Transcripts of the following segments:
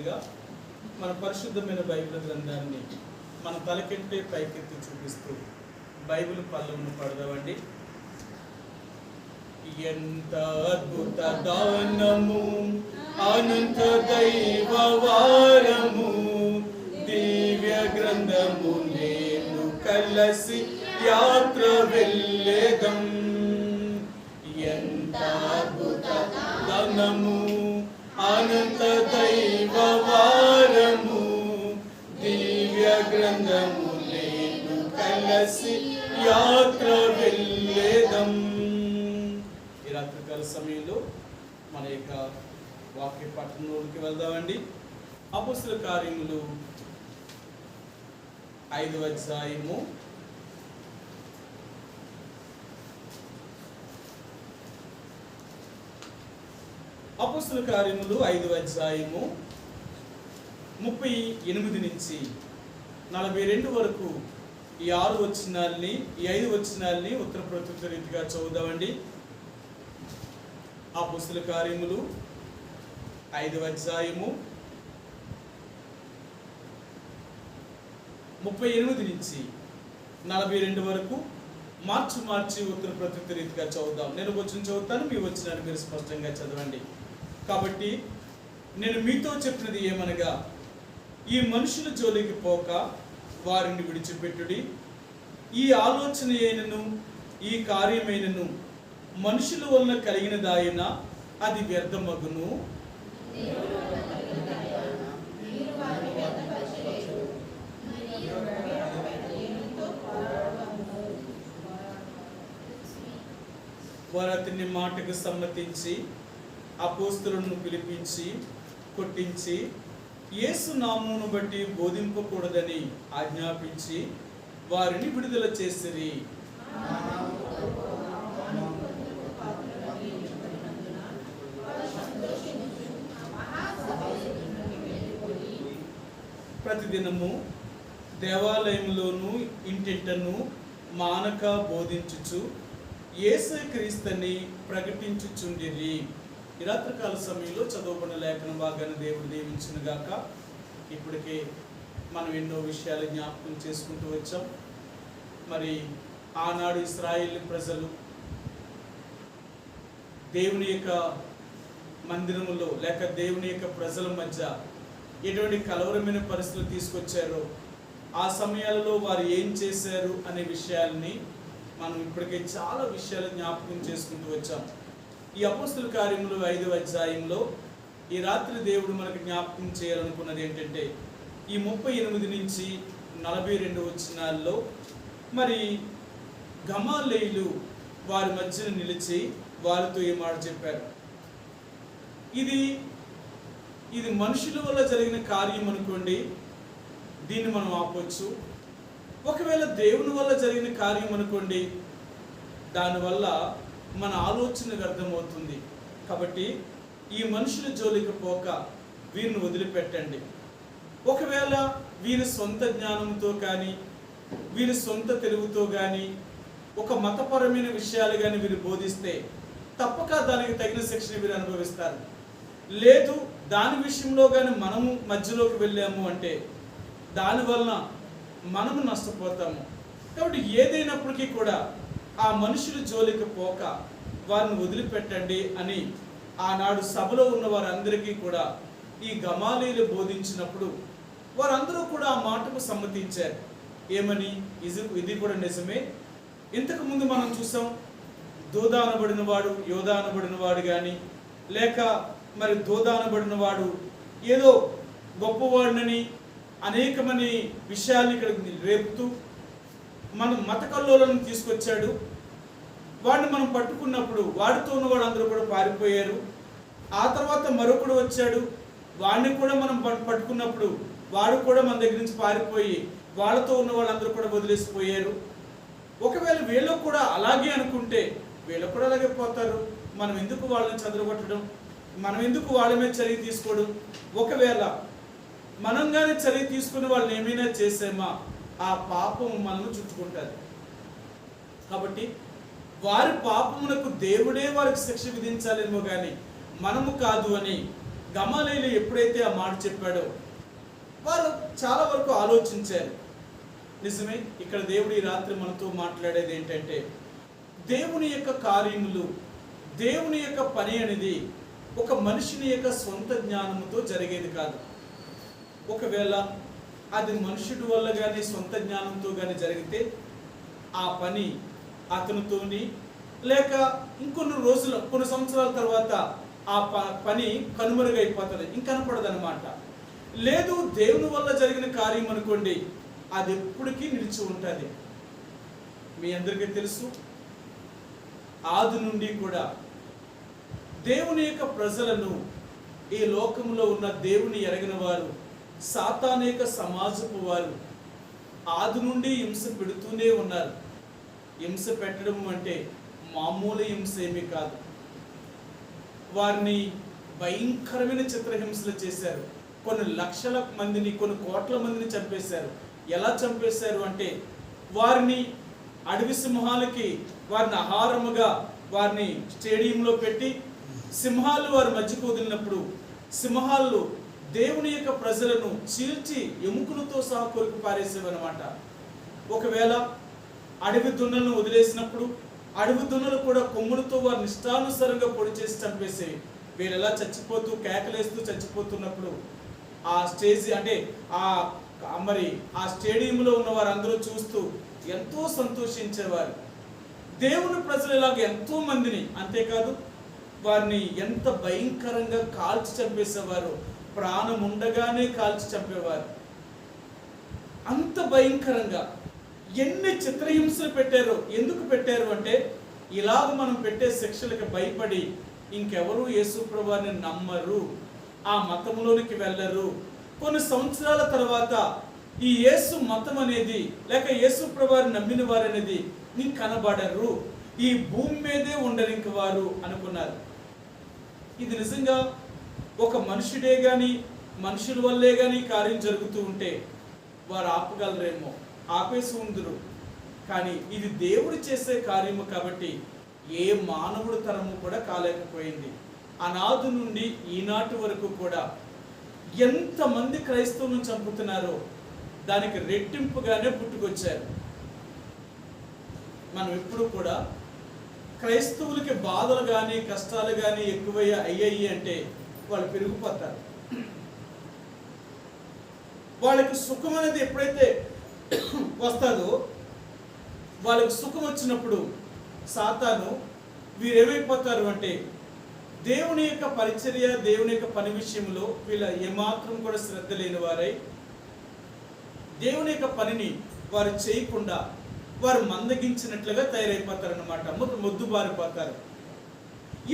ముందుగా మన పరిశుద్ధమైన బైబిల్ గ్రంథాన్ని మన తలకెట్టే పైకెత్తి చూపిస్తూ బైబిల్ పల్లవును పడదామండి. ఎంత అద్భుత దానము, అనంత దైవ వారము, దివ్య గ్రంథము నేను కలసి యాత్ర వెళ్ళేదం. ఎంత అద్భుత దానము, అనంత దైవ వారము, దివ్య గ్రంథము నేను కలసి యాత్ర వెళ్ళేదం. ఈ రాత్రికాల సమయంలో మన యొక్క వాక్య పట్టణంలోకి వెళ్దామండి. అపొస్తలుల కార్యములు 5వ అధ్యాయము 38 నుంచి 42 వరకు ఈ 6 వచనాల్ని, ఈ 5 వచనాల్ని ఉత్తర ప్రత్యుత్తర రీతిగా చదువుదామండి. అపొస్తలుల కార్యములు 5వ అధ్యాయము 38 నుంచి 42 వరకు మార్చి ఉత్తర ప్రత్యుత్తర రీతిగా చదువుదాం. నేను వచ్చిన చదువుతాను, మీ వచ్చినాన్ని మీరు స్పష్టంగా చదవండి. కాబట్టి నేను మీతో చెప్పినది ఏమనగా, ఈ మనుషుల జోలికి పోక వారిని విడిచిపెట్టుడి. ఈ ఆలోచన అయినను ఈ కార్యమైనను మనుషుల వలన కలిగినదాయన అది వ్యర్థమగును. వారు అతని మాటకు సమ్మతించి అపోస్తలులను పిలిపించి కొట్టించి యేసు నామమును బట్టి బోధింపకూడదని ఆజ్ఞాపించి వారిని విడుదల చేసిరి. ప్రతిదినము దేవాలయంలోను ఇంటింటను మానక బోధించుచు యేసు క్రీస్తుని ప్రకటించుచుండిరి. ఈ రాత్రికాల సమయంలో చదవబడిన లేఖన భాగాన్ని దేవుడు దీవించును గాక. ఇప్పటికే మనం ఎన్నో విషయాలు జ్ఞాపకం చేసుకుంటూ వచ్చాం. మరి ఆనాడు ఇశ్రాయేల్ ప్రజలు దేవుని యొక్క మందిరములో లేక దేవుని యొక్క ప్రజల మధ్య ఎటువంటి కలవరమైన పరిస్థితులు తీసుకొచ్చారో, ఆ సమయాలలో వారు ఏం చేశారు అనే విషయాల్ని మనం ఇప్పటికే చాలా విషయాలు జ్ఞాపకం చేసుకుంటూ వచ్చాం. ఈ అపొస్తలుల కార్యములు 5వ అధ్యాయంలో ఈ రాత్రి దేవుడు మనకు జ్ఞాపకం చేయాలనుకున్నది ఏంటంటే, ఈ 38 నుంచి 42 వచనాల్లో మరి గమాలీయులు వారి మధ్యన నిలిచి వారితో ఈ మాట చెప్పారు. ఇది మనుషుల వల్ల జరిగిన కార్యం అనుకోండి, దీన్ని మనం ఆపొచ్చు. ఒకవేళ దేవుని వల్ల జరిగిన కార్యం అనుకోండి, దానివల్ల మన ఆలోచన వ్యర్థమవుతుంది. కాబట్టి ఈ మనుషుల జోలికి పోక వీరిని వదిలిపెట్టండి. ఒకవేళ వీరి సొంత జ్ఞానంతో కానీ వీరి సొంత తెలుగుతో కానీ ఒక మతపరమైన విషయాలు కానీ వీరు బోధిస్తే తప్పక దానికి తగిన శిక్షణ వీరు అనుభవిస్తారు. లేదు, దాని విషయంలో కానీ మనము మధ్యలోకి వెళ్ళాము అంటే దానివలన మనము నష్టపోతాము. కాబట్టి ఏదైనప్పటికీ కూడా ఆ మనుషుల జోలికి పోక వారిని వదిలిపెట్టండి అని ఆనాడు సభలో ఉన్న వారందరికీ కూడా ఈ గమాలీయులు బోధించినప్పుడు వారందరూ కూడా ఆ మాటకు సమ్మతించారు. ఏమని? ఇది కూడా నిజమే. ఇంతకుముందు మనం చూసాం, దోదా అనబడిన వాడు యోధా అనబడిన వాడు కానీ, లేక మరి దోదా అనబడిన వాడు ఏదో గొప్పవాడినని అనేకమని విషయాల్ని ఇక్కడ రేపుతూ మన మత కల్లోలను తీసుకొచ్చాడు. వాడిని మనం పట్టుకున్నప్పుడు వాడితో ఉన్న వాళ్ళందరూ కూడా పారిపోయారు. ఆ తర్వాత మరొకడు వచ్చాడు, వాడిని కూడా మనం పట్టుకున్నప్పుడు వాడు కూడా మన దగ్గర నుంచి పారిపోయి వాళ్ళతో ఉన్న వాళ్ళందరూ కూడా వదిలేసిపోయారు. ఒకవేళ వీళ్ళు కూడా అలాగే అనుకుంటే వీళ్ళు కూడా అలాగే పోతారు. మనం ఎందుకు వాళ్ళని చదరగొట్టడం, మనం ఎందుకు వాళ్ళ మీద చర్య తీసుకోవడం? ఒకవేళ మనం కానీ చర్య తీసుకుని వాళ్ళని ఏమైనా చేసామా, ఆ పాపం మనల్ని చుట్టుకుంటుంది. కాబట్టి వారి పాపమునకు దేవుడే వారికి శిక్ష విధించాలేమో కానీ మనము కాదు అని గమలీయేలు ఎప్పుడైతే ఆ మాట చెప్పాడో వారు చాలా వరకు ఆలోచించారు. నిజమే, ఇక్కడ దేవుడు ఈ రాత్రి మనతో మాట్లాడేది ఏంటంటే, దేవుని యొక్క కార్యములు, దేవుని యొక్క పని అనేది ఒక మనిషిని యొక్క సొంత జ్ఞానముతో జరిగేది కాదు. ఒకవేళ అది మనుషుడి వల్ల కానీ సొంత జ్ఞానంతో కానీ జరిగితే ఆ పని అతనితోని లేక కొన్ని సంవత్సరాల తర్వాత ఆ పని కనుమరుగైపోతుంది, ఇంకనపడదన్నమాట. లేదు, దేవుని వల్ల జరిగిన కార్యం అనుకోండి, అది ఎప్పటికీ నిలిచి ఉంటుంది. మీ అందరికీ తెలుసు, ఆది నుండి కూడా దేవుని యొక్క ప్రజలను, ఈ లోకంలో ఉన్న దేవుని ఎరగిన వారు, సాతాను యొక్క సమాజపు వారు ఆది నుండి హింస పెడుతూనే ఉన్నారు. హింస పెట్టడం అంటే మామూలు హింస ఏమీ కాదు. వారిని భయంకరమైన చిత్రహింసలు చేశారు. కొన్ని లక్షల మందిని, కొన్ని కోట్ల మందిని చంపేశారు. ఎలా చంపేశారు అంటే, వారిని అడవి సింహాలకి వారిని ఆహారముగా వారిని స్టేడియంలో పెట్టి, సింహాలు వారి మధ్యకు వదిలినప్పుడు సింహాలు దేవుని యొక్క ప్రజలను చీల్చి ఎముకలతో సహా కొరికి పారేసేవన్నమాట. ఒకవేళ అడవి దున్నలను వదిలేసినప్పుడు అడవి దున్నలు కూడా కొమ్ములతో వారిని ఇష్టానుసారంగా పొడి చేసి చంపేసేవి. వీరెలా చచ్చిపోతూ కేకలేస్తూ చచ్చిపోతున్నప్పుడు ఆ స్టేజ్ అంటే ఆ స్టేడియంలో ఉన్న వారందరూ చూస్తూ ఎంతో సంతోషించేవారు. దేవుని ప్రజలు ఇలాగ ఎంతో మందిని, అంతేకాదు వారిని ఎంత భయంకరంగా కాల్చి చంపేసేవారు. ప్రాణం ఉండగానే కాల్చి చంపేవారు. అంత భయంకరంగా ఎన్ని చిత్రహింసలు పెట్టారో. ఎందుకు పెట్టారు అంటే, ఇలాగ మనం పెట్టే శిక్షలకు భయపడి ఇంకెవరు యేసు ప్రభువుని నమ్మరు, ఆ మతంలోనికి వెళ్ళరు. కొన్ని సంవత్సరాల తర్వాత ఈ యేసు మతం అనేది లేక యేసు ప్రభువుని నమ్మిన వారు అనేది నీకు కనబడరు, ఈ భూమి మీదే ఉండరు ఇంక వారు అనుకున్నారు. ఇది నిజంగా ఒక మనుషుడే కానీ మనుషుల వల్లే కానీ కార్యం జరుగుతూ ఉంటే వారు ఆపగలరేమో, ఆపేసి ఉందరు. కానీ ఇది దేవుడు చేసే కార్యము కాబట్టి ఏ మానవుడు తరము కూడా కాలేకపోయింది. అనాది నుండి ఈనాటి వరకు కూడా ఎంతమంది క్రైస్తవులను చంపుతున్నారో దానికి రెట్టింపుగానే పుట్టుకొచ్చారు. మనం ఎప్పుడు కూడా క్రైస్తవులకి బాధలు కానీ కష్టాలు కానీ అయ్యాయి అంటే వాళ్ళు పెరిగిపోతారు. వాళ్ళకి సుఖం అనేది ఎప్పుడైతే వస్తుందో, వాళ్ళకి సుఖం వచ్చినప్పుడు సాతాను వీరేమైపోతారు అంటే, దేవుని యొక్క పరిచర్య, దేవుని యొక్క పని విషయంలో వీళ్ళ ఏమాత్రం కూడా శ్రద్ధ లేని వారై దేవుని యొక్క పనిని వారు చేయకుండా వారు మందగించినట్లుగా తయారైపోతారన్నమాట. మొద్దుబారిపోతారు.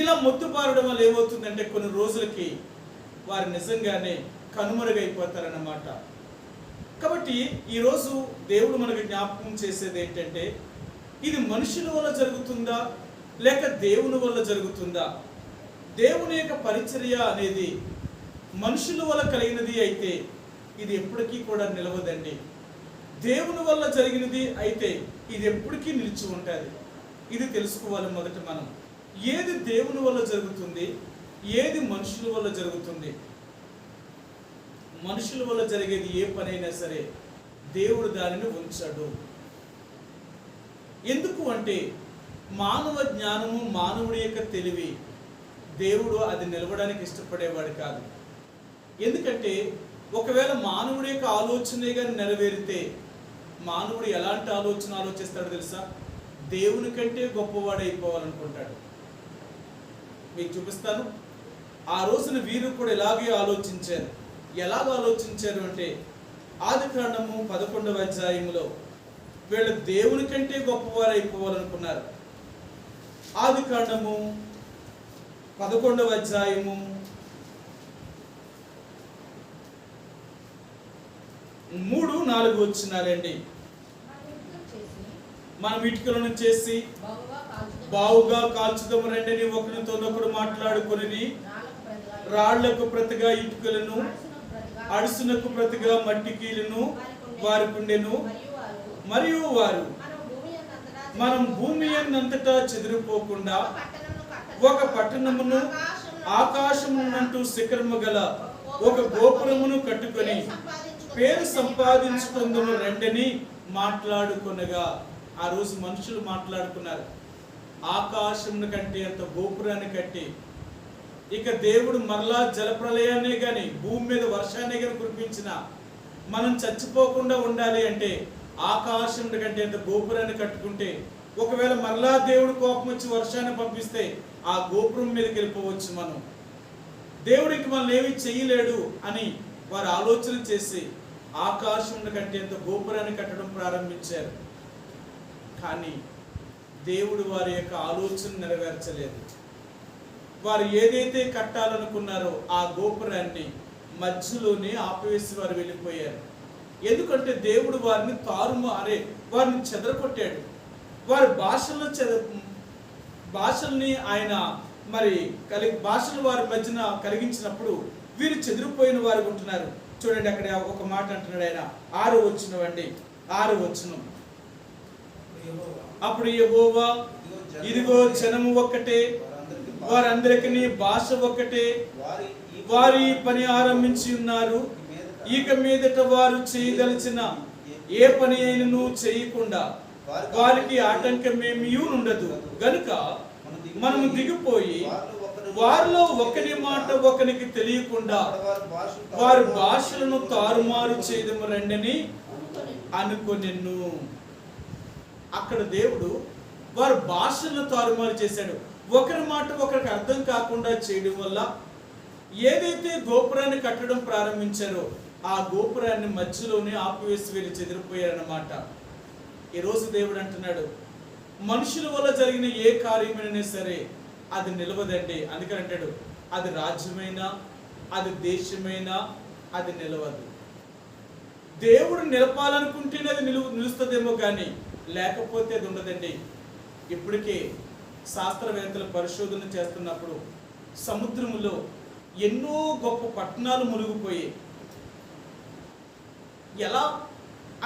ఇలా మొద్దుబారడం వల్ల ఏమవుతుందంటే, కొన్ని రోజులకి వారు నిజంగానే కనుమరుగైపోతారన్నమాట. కాబట్టి ఈరోజు దేవుడు మనకు జ్ఞాపకం చేసేది ఏంటంటే, ఇది మనుషుల వల్ల జరుగుతుందా లేక దేవుని వల్ల జరుగుతుందా? దేవుని యొక్క పరిచర్య అనేది మనుషుల వల్ల కలిగినది అయితే ఇది ఎప్పటికీ కూడా నిలవదండి. దేవుని వల్ల జరిగినది అయితే ఇది ఎప్పటికీ నిలిచి ఉంటుంది. ఇది తెలుసుకోవాలి మొదట మనం. ఏది దేవుని వల్ల జరుగుతుంది, ఏది మనుషుల వల్ల జరుగుతుంది? మనుషుల వల్ల జరిగేది ఏ పనైనా సరే దేవుడు దానిని ఉంచడు. ఎందుకు అంటే, మానవ జ్ఞానము, మానవుడి యొక్క తెలివి, దేవుడు అది నిలవడానికి ఇష్టపడేవాడు కాదు. ఎందుకంటే ఒకవేళ మానవుడి యొక్క ఆలోచనే కానీ నెరవేరితే మానవుడు ఎలాంటి ఆలోచన ఆలోచిస్తాడో తెలుసా? దేవుని కంటే గొప్పవాడైపోవాలనుకుంటాడు. మీకు చూపిస్తాను. ఆ రోజున వీరు కూడా ఇలాగే ఆలోచించారు. ఎలాగ ఆలోచించారు అంటే, ఆదికాండము 11వ అధ్యాయంలో వీళ్ళు దేవుని కంటే గొప్పవారైపోవాలనుకున్నారు. ఆదికాండము 11వ అధ్యాయము 3-4 వచనాలండి. మనం ఇటుకలను చేసి బావుగా కాల్చుదాము రండి అని ఒకరితోనొకడు మాట్లాడుకొని, రాళ్లకు ప్రతిగా ఇటుకలను, అడుసునకు ప్రతిగా మట్టి కీలును వారికుండెను. మరియు వారు మనం భూమి అంతటా చెదిరిపోకుండా ఒక పట్టణమును ఆకాశమునంటూ శిఖరము గల ఒక గోపురమును కట్టుకొని పేరు సంపాదించుకుందుము రండని మాట్లాడుకొనగా. ఆ రోజు మనుషులు మాట్లాడుకున్నారు. ఆకాశమును కంటే అంత గోపురాన్ని కట్టి ఇక దేవుడు మరలా జలప్రలయాన్నే గాని భూమి మీద వర్షాన్ని గాని కురిపించిన మనం చచ్చిపోకుండా ఉండాలి అంటే ఆకాశం కంటే అంత గోపురాన్ని కట్టుకుంటే ఒకవేళ మరలా దేవుడు కోపం వచ్చి వర్షాన్ని పంపిస్తే ఆ గోపురం మీదకి వెళ్ళిపోవచ్చు. మనం దేవుడికి మనం ఏమి చేయలేడు అని వారు ఆలోచన చేసి ఆకాశం కంటే అంత గోపురాన్ని కట్టడం ప్రారంభించారు. కానీ దేవుడు వారి యొక్క ఆలోచన నెరవేర్చలేదు. వారు ఏదైతే కట్టాలనుకున్నారో ఆ గోపురాన్ని మధ్యలోనే ఆపివేసి వారు వెళ్ళిపోయారు. ఎందుకంటే దేవుడు వారిని వారిని చెదరగొట్టాడు. వారి భాషల్ని ఆయన భాషలు వారి మధ్యన కలిగించినప్పుడు వీరు చెదిరిపోయిన వారు ఉంటున్నారు. చూడండి, అక్కడ ఒక మాట అంటున్నాడు ఆయన, 6వ వచనం. అప్పుడు యెహోవా, ఇదిగో జనము ఒక్కటే, వారందరికీ భాష ఒక్కటే, వారి పని ఆరంభించి ఉన్నారు. ఇక మీదట వారు చేయదలిచిన ఏ పని అయినను చేయకుండా వారికి ఆటంకమేమీ ఉండదు గనుక మనము దిగిపోయి వారిలో ఒకరి మాట ఒకరికి తెలియకుండా వారి భాషలను తారుమారు చేయదము రండని అనుకొనెను. అక్కడ దేవుడు వారి భాషలను తారుమారు చేశాడు. ఒకరి మాట ఒకరికి అర్థం కాకుండా చేయడం వల్ల ఏదైతే గోపురాన్ని కట్టడం ప్రారంభించారో ఆ గోపురాన్ని మధ్యలోనే ఆపివేసి వీరు చెదిరిపోయారన్నమాట. ఈరోజు దేవుడు అంటున్నాడు, మనుషుల వల్ల జరిగిన ఏ కార్యమైనా సరే అది నిలవదండి. అందుకని అంటాడు, అది రాజ్యమైనా అది దేశమైనా అది నిలవదు. దేవుడు నిలపాలనుకుంటేనే అది నిలుస్తుందేమో కానీ లేకపోతే అది ఉండదండి. ఇప్పటికే శాస్త్రవేత్తలు పరిశోధన చేస్తున్నప్పుడు సముద్రములో ఎన్నో గొప్ప పట్టణాలు మునిగిపోయాయి. ఎలా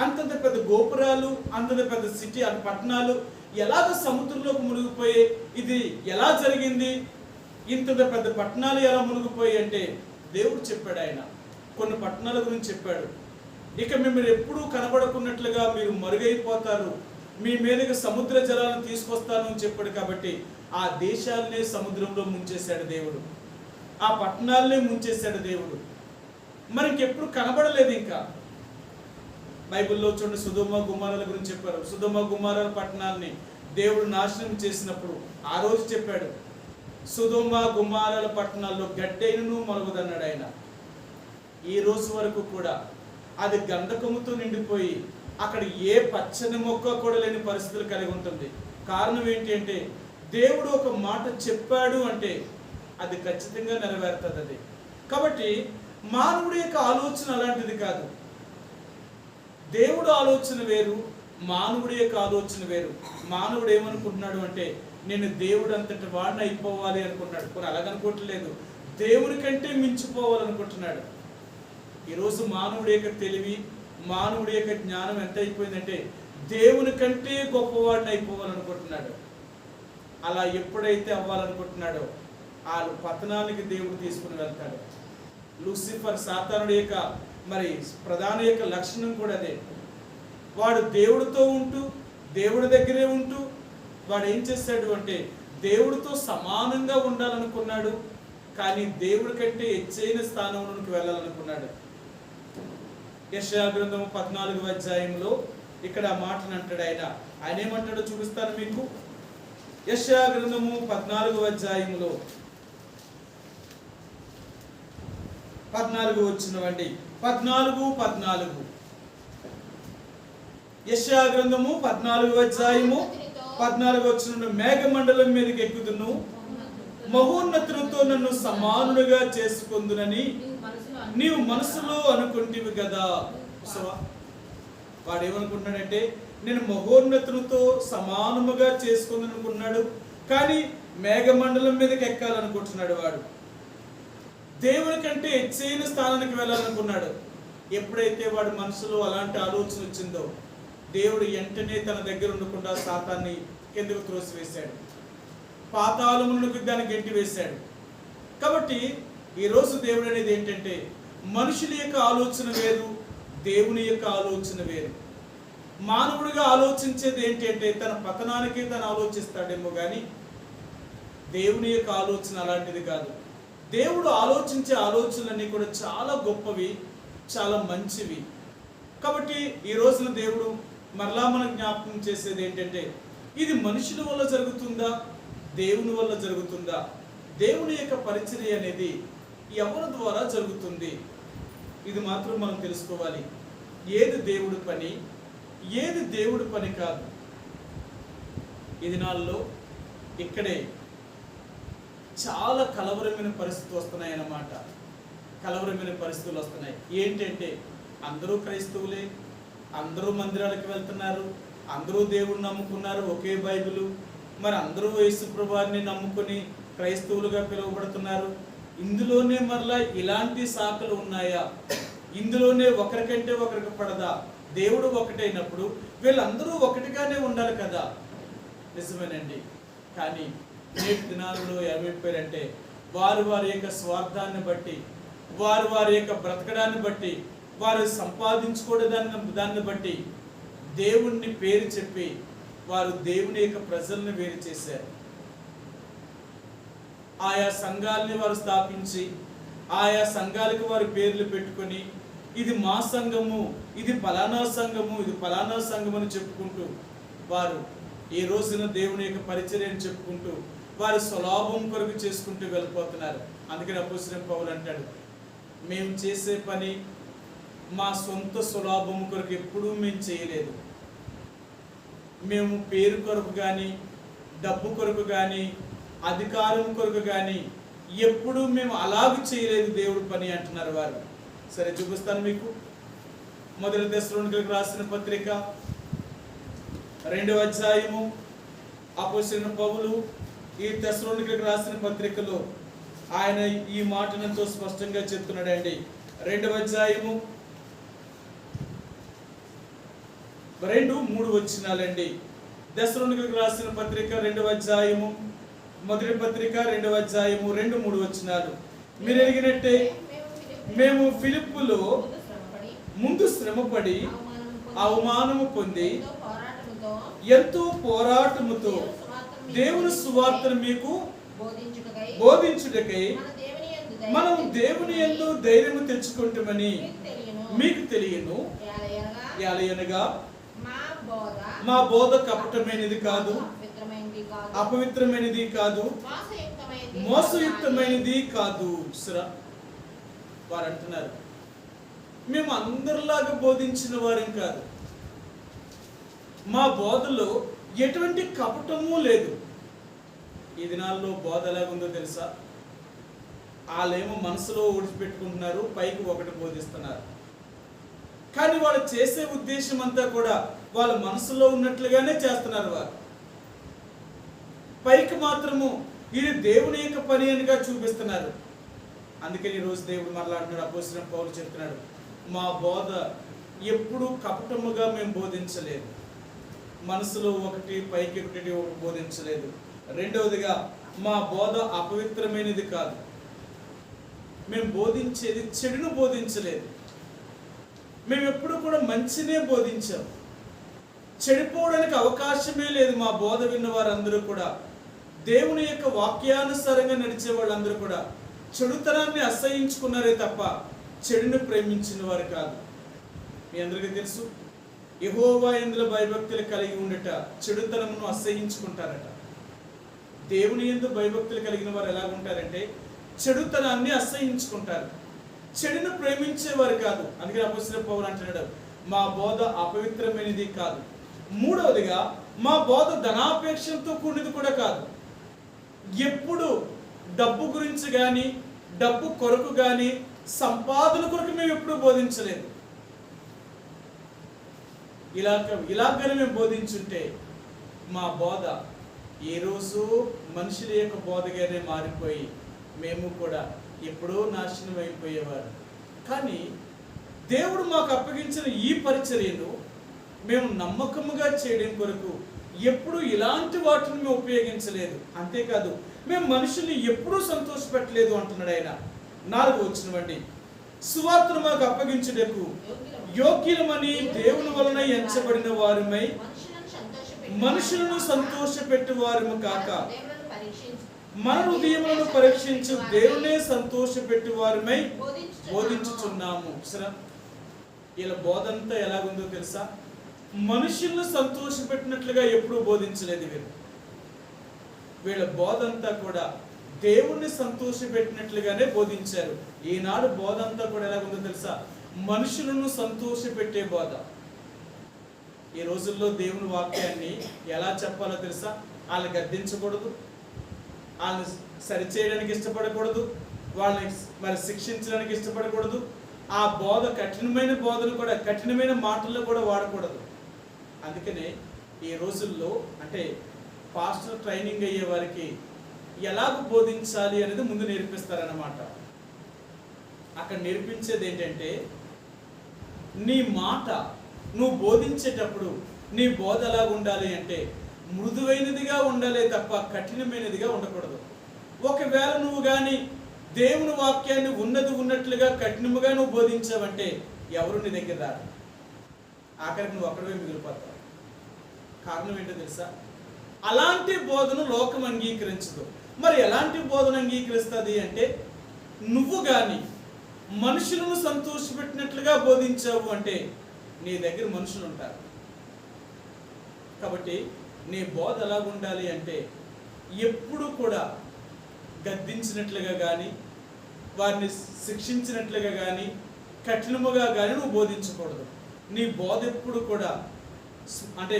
అంతంత పెద్ద గోపురాలు, అంతంత పెద్ద సిటీ, ఆ పట్టణాలు ఎలాగ సముద్రంలోకి మునిగిపోయాయి? ఇది ఎలా జరిగింది? ఇంతంత పెద్ద పట్టణాలు ఎలా మునిగిపోయాయి అంటే దేవుడు చెప్పాడు. ఆయన కొన్ని పట్టణాల గురించి చెప్పాడు. ఇక మిమ్మల్ని ఎప్పుడూ కనబడకున్నట్లుగా మీరు మరుగైపోతారు, మీ మీదకి సముద్ర జలాలను తీసుకొస్తాను అని చెప్పాడు. కాబట్టి ఆ దేశాలనే సముద్రంలో ముంచేశాడు దేవుడు, ఆ పట్టణాలనే ముంచేశాడు దేవుడు. మనకి ఎప్పుడు కనబడలేదు. ఇంకా బైబిల్లో చూడండి, సొదొమ గుమారాల గురించి చెప్పారు. సొదొమ గుమారాల పట్టణాలని దేవుడు నాశనం చేసినప్పుడు ఆ రోజు చెప్పాడు, సొదొమ గుమారాల పట్టణాల్లో గడ్డైనను మొలవదన్నాడు ఆయన. ఈ రోజు వరకు కూడా అది గంధకముతో నిండిపోయి అక్కడ ఏ పచ్చని మొక్క కూడా లేని పరిస్థితులు కలిగి ఉంటుంది. కారణం ఏంటి అంటే దేవుడు ఒక మాట చెప్పాడు అంటే అది ఖచ్చితంగా నెరవేరుతుంది. అది కాబట్టి మానవుడి యొక్క ఆలోచన అలాంటిది కాదు. దేవుడు ఆలోచన వేరు, మానవుడి యొక్క ఆలోచన వేరు. మానవుడు ఏమనుకుంటున్నాడు అంటే నేను దేవుడు అంతటి వాడిని అయిపోవాలి అనుకుంటున్నాడు. కొన్ని అలాగనుకోవట్లేదు, దేవుడి కంటే మించిపోవాలనుకుంటున్నాడు. ఈరోజు మానవుడి యొక్క తెలివి, మానవుడి యొక్క జ్ఞానం ఎంత అయిపోయిందంటే దేవుని కంటే గొప్పవాడిని అయిపోవాలనుకుంటున్నాడు. అలా ఎప్పుడైతే అవ్వాలనుకుంటున్నాడో ఆ పతనానికి దేవుడు తీసుకుని వెళ్తాడు. లూసిఫర్, సాతానుడి యొక్క ప్రధాన యొక్క లక్షణం కూడా అదే. వాడు దేవుడితో ఉంటూ, దేవుడి దగ్గరే ఉంటూ వాడు ఏం చేశాడు అంటే దేవుడితో సమానంగా ఉండాలనుకున్నాడు, కానీ దేవుడి కంటే హెచ్చైన స్థానంలోకి వెళ్ళాలనుకున్నాడు. యెషయా గ్రంథము 14వ అధ్యాయంలో ఇక్కడ ఆ మాటను అంటాడు. ఆయన ఏమంటాడో చూపిస్తాను మీకు. యెషయా గ్రంథము 14వ అధ్యాయంలో 14 వచ్చినవండి. 14 యెషయా గ్రంథము 14వ అధ్యాయము 14 వచ్చిన, మేఘమండలం మీదకి ఎక్కుదును, మహోన్నతులతో నన్ను సమానులుగా చేసుకొందునని నీవు మనసులో అనుకుంటివి కదా. వాడు ఏమనుకుంటున్నాడంటే నేను మహోన్నతులతో సమానముగా చేసుకుందనుకున్నాడు, కానీ మేఘమండలం మీదకి ఎక్కాలనుకుంటున్నాడు. వాడు దేవుని కంటే హెచ్చైన స్థానానికి వెళ్ళాలనుకున్నాడు. ఎప్పుడైతే వాడు మనసులో అలాంటి ఆలోచన వచ్చిందో దేవుడు వెంటనే తన దగ్గర ఉండకుండా సాతాన్ని కిందకు త్రోసివేశాడు, పాతాళములకు దాన్ని గెంటి వేశాడు. కాబట్టి ఈరోజు దేవుడు అనేది ఏంటంటే మనుషుల యొక్క ఆలోచన వేరు, దేవుని యొక్క ఆలోచన వేరు. మానవుడిగా ఆలోచించేది ఏంటంటే తన పతనానికే తను ఆలోచిస్తాడేమో కానీ దేవుని యొక్క ఆలోచన అలాంటిది కాదు. దేవుడు ఆలోచించే ఆలోచనలన్నీ కూడా చాలా గొప్పవి, చాలా మంచివి. కాబట్టి ఈ రోజున దేవుడు మరలా మనకు జ్ఞాపకం చేసేది ఏంటంటే ఇది మనుషుల వల్ల జరుగుతుందా, దేవుని వల్ల జరుగుతుందా? దేవుని యొక్క పరిచర్య అనేది ఎవరి ద్వారా జరుగుతుంది? ఇది మాత్రం మనం తెలుసుకోవాలి. ఏది దేవుడి పని, ఏది దేవుడి పని కాదు. ఈ దినాల్లో ఇక్కడే చాలా కలవరమైన పరిస్థితులు వస్తున్నాయి అన్నమాట. కలవరమైన పరిస్థితులు వస్తున్నాయి. ఏంటంటే అందరూ క్రైస్తవులే, అందరూ మందిరాలకు వెళ్తున్నారు, అందరూ దేవుడిని నమ్ముకున్నారు, ఒకే బైబిలు. మరి అందరూ యేసు ప్రభువుని నమ్ముకొని క్రైస్తవులుగా పిలువబడుతున్నారు. ఇందులోనే మరలా ఇలాంటి శాఖలు ఉన్నాయా? ఇందులోనే ఒకరికంటే ఒకరికి పడదా? దేవుడు ఒకటైనప్పుడు వీళ్ళందరూ ఒకటిగానే ఉండాలి కదా. నిజమేనండి. కానీ నేటి దినాలలో ఏమైపోయారంటే వారి వారి యొక్క స్వార్థాన్ని బట్టి, వారి యొక్క బ్రతకడాన్ని బట్టి, వారు సంపాదించుకోవడం దాన్ని బట్టి దేవుణ్ణి పేరు చెప్పి వారు దేవుని యొక్క ప్రజల్ని వేరు చేశారు. ఆయా సంఘాలని వారు స్థాపించి ఆయా సంఘాలకు వారి పేర్లు పెట్టుకొని ఇది మా సంఘము, ఇది ఫలానా సంఘము, ఇది ఫలానా సంఘం అని చెప్పుకుంటూ వారు ఈ రోజున దేవుని యొక్క పరిచర్యను చెప్పుకుంటూ వారి స్వలాభం కొరకు చేసుకుంటూ వెళ్ళిపోతున్నారు. అందుకని అపోస్తలుడైన పౌలు అంటాడు, మేము చేసే పని మా సొంత స్వలాభం కొరకు ఎప్పుడూ మేము చేయలేదు. మేము పేరు కొరకు కానీ, డబ్బు కొరకు కానీ, అధికారం కొరకు కానీ ఎప్పుడూ మేము అలాగూ చేయలేదు దేవుడి పని అంటున్నారు వారు. సరే, చూపిస్తాను మీకు. మొదటి తెస్సలోనికీయులకు రాసిన పత్రిక 2వ అధ్యాయము. అపోస్తలుడైన పౌలు ఈ తెస్సలోనికీయులకు రాసిన పత్రికలో ఆయన ఈ మాటను ఎంతో స్పష్టంగా చెప్తున్నాడండి. 2వ అధ్యాయము 2-3 వచనాలండి. తెస్సలోనికీయులకు రాసిన పత్రిక 2వ అధ్యాయము, మొదటి పత్రిక 2వ అధ్యాయము 2-3 వచనాలు. మీరు ఎరిగినట్టే మేము ఫిలిప్పులో ముందు శ్రమపడి అవమానము పొంది ఎంతో పోరాటముతో దేవుని సువార్తను మీకు బోధించుటకై మనం దేవుని యందు ధైర్యము తెచ్చుకుంటామని మీకు తెలియను. ఎలయనగా మా బోధ కపటమైనది కాదు, అపవిత్రమైనది కాదు, మోసయుక్తమైనది కాదు. వారు అంటున్నారు, మేము అందరిలాగా బోధించిన వారం కాదు, మా బోధలో ఎటువంటి కపటము లేదు. ఈ దినాల్లో బోధ ఎలాగుందో తెలుసా? వాళ్ళేమో మనసులో ఊడిచిపెట్టుకుంటున్నారు, పైకి ఒకటి బోధిస్తున్నారు. కానీ వాళ్ళు చేసే ఉద్దేశం అంతా కూడా వాళ్ళ మనసులో ఉన్నట్లుగానే చేస్తున్నారు. వారు పైకి మాత్రము ఇది దేవుని యొక్క పని అనిగా చూపిస్తున్నారు. అందుకని ఈరోజు దేవుడు మరలాంటున్నాడు, అపోస్తలుడైన పౌలు చెప్తున్నాడు, మా బోధ ఎప్పుడూ కపటముగా మేము బోధించలేదు. మనసులో ఒకటి పైకి ఒకటి బోధించలేదు. రెండవదిగా మా బోధ అపవిత్రమైనది కాదు. మేము బోధించేది చెడును బోధించలేదు. మేము ఎప్పుడు కూడా మంచినే బోధించాం. చెడిపోవడానికి అవకాశమే లేదు. మా బోధ విన్న వారందరూ కూడా, దేవుని యొక్క వాక్యానుసారంగా నడిచే వాళ్ళందరూ కూడా చెడుతనాన్ని అసహించుకున్నారే తప్ప చెడును ప్రేమించిన వారు కాదు. మీ అందరికీ తెలుసు, యెహోవా యందు భయభక్తులు కలిగి ఉండట చెడుతనమును అసహించుకుంటారట. దేవుని యందు భయభక్తులు కలిగిన వారు ఎలా ఉంటారంటే చెడుతనాన్ని అసహించుకుంటారు, చెడును ప్రేమించేవారు కాదు. అందుకని అపోస్తలుడైన పౌలు అంటున్నాడు, మా బోధ అపవిత్రమైనది కాదు. మూడవదిగా మా బోధ ధనాపేక్షతో కూడినది కూడా కాదు. ఎప్పుడు డబ్బు గురించి కానీ, డబ్బు కొరకు కానీ, సంపాదన కొరకు మేము ఎప్పుడు బోధించలేదు. ఇలాగనే మేము బోధించుంటే మా బోధ ఏ రోజు మనుషుల యొక్క బోధగానే మారిపోయి మేము కూడా ఎప్పుడో నాశనం అయిపోయేవారు. కానీ దేవుడు మాకు అప్పగించిన ఈ పరిచర్యను మేము నమ్మకముగా చేయడం కొరకు ఎప్పుడు ఇలాంటి వాటిని మేము ఉపయోగించలేదు. అంతేకాదు మేము మనుషుల్ని ఎప్పుడూ సంతోషపెట్టలేదు అంటున్నాడు ఆయన. 4వ వచనం, సువార్తను మాకు అప్పగించుటకు యోగ్యులమని దేవుని వలన ఎంచబడిన వారిమై మనుషులను సంతోషపెట్టు వారము కాక మన హృదయములను పరీక్షించు దేవునే సంతోషపెట్టు వారిమై బోధించుచున్నాము. సరే, వీళ్ళ బోధంతా ఎలాగుందో తెలుసా? మనుషులను సంతోషపెట్టినట్లుగా ఎప్పుడూ బోధించలేదు వీళ్ళ బోధంతా కూడా దేవుణ్ణి సంతోషపెట్టినట్లుగానే బోధించారు. ఈనాడు బోధంతా కూడా ఎలాగుందో తెలుసా? మనుషులను సంతోషపెట్టే బోధ. ఈ రోజుల్లో దేవుని వాక్యాన్ని ఎలా చెప్పాలో తెలుసా? వాళ్ళని గద్దించకూడదు, వాళ్ళని సరిచేయడానికి ఇష్టపడకూడదు, వాళ్ళని మరి శిక్షించడానికి ఇష్టపడకూడదు. ఆ బోధ కఠినమైన బోధను కూడా, కఠినమైన మాటల్లో కూడా వాడకూడదు. అందుకనే ఈ రోజుల్లో అంటే పాస్టర్ ట్రైనింగ్ అయ్యే వారికి ఎలాగ బోధించాలి అనేది ముందు నేర్పిస్తారన్నమాట. అక్కడ నేర్పించేది ఏంటంటే, నీ మాట నువ్వు బోధించేటప్పుడు నీ బోధ ఎలాగ ఉండాలి అంటే మృదువైనదిగా ఉండాలి తప్ప కఠినమైనదిగా ఉండకూడదు. ఒకవేళ నువ్వు కానీ దేవుని వాక్యాన్ని ఉన్నది ఉన్నట్లుగా కఠినముగా నువ్వు బోధించావంటే ఎవరు నీ దగ్గర రారు. ఆఖరికి నువ్వు ఒక్కడే మిగిలిపోతావు. కారణం ఏంటో తెలుసా? అలాంటి బోధను లోకం అంగీకరించదు. మరి ఎలాంటి బోధన అంగీకరిస్తుంది అంటే, నువ్వు కానీ మనుషులను సంతోషపెట్టినట్లుగా బోధించావు అంటే నీ దగ్గర మనుషులు ఉంటారు. కాబట్టి నీ బోధ ఎలా ఉండాలి అంటే ఎప్పుడు కూడా గద్దించినట్లుగా కానీ, వారిని శిక్షించినట్లుగా కానీ, కఠినముగా కానీ నువ్వు బోధించకూడదు. నీ బోధ ఎప్పుడు కూడా అంటే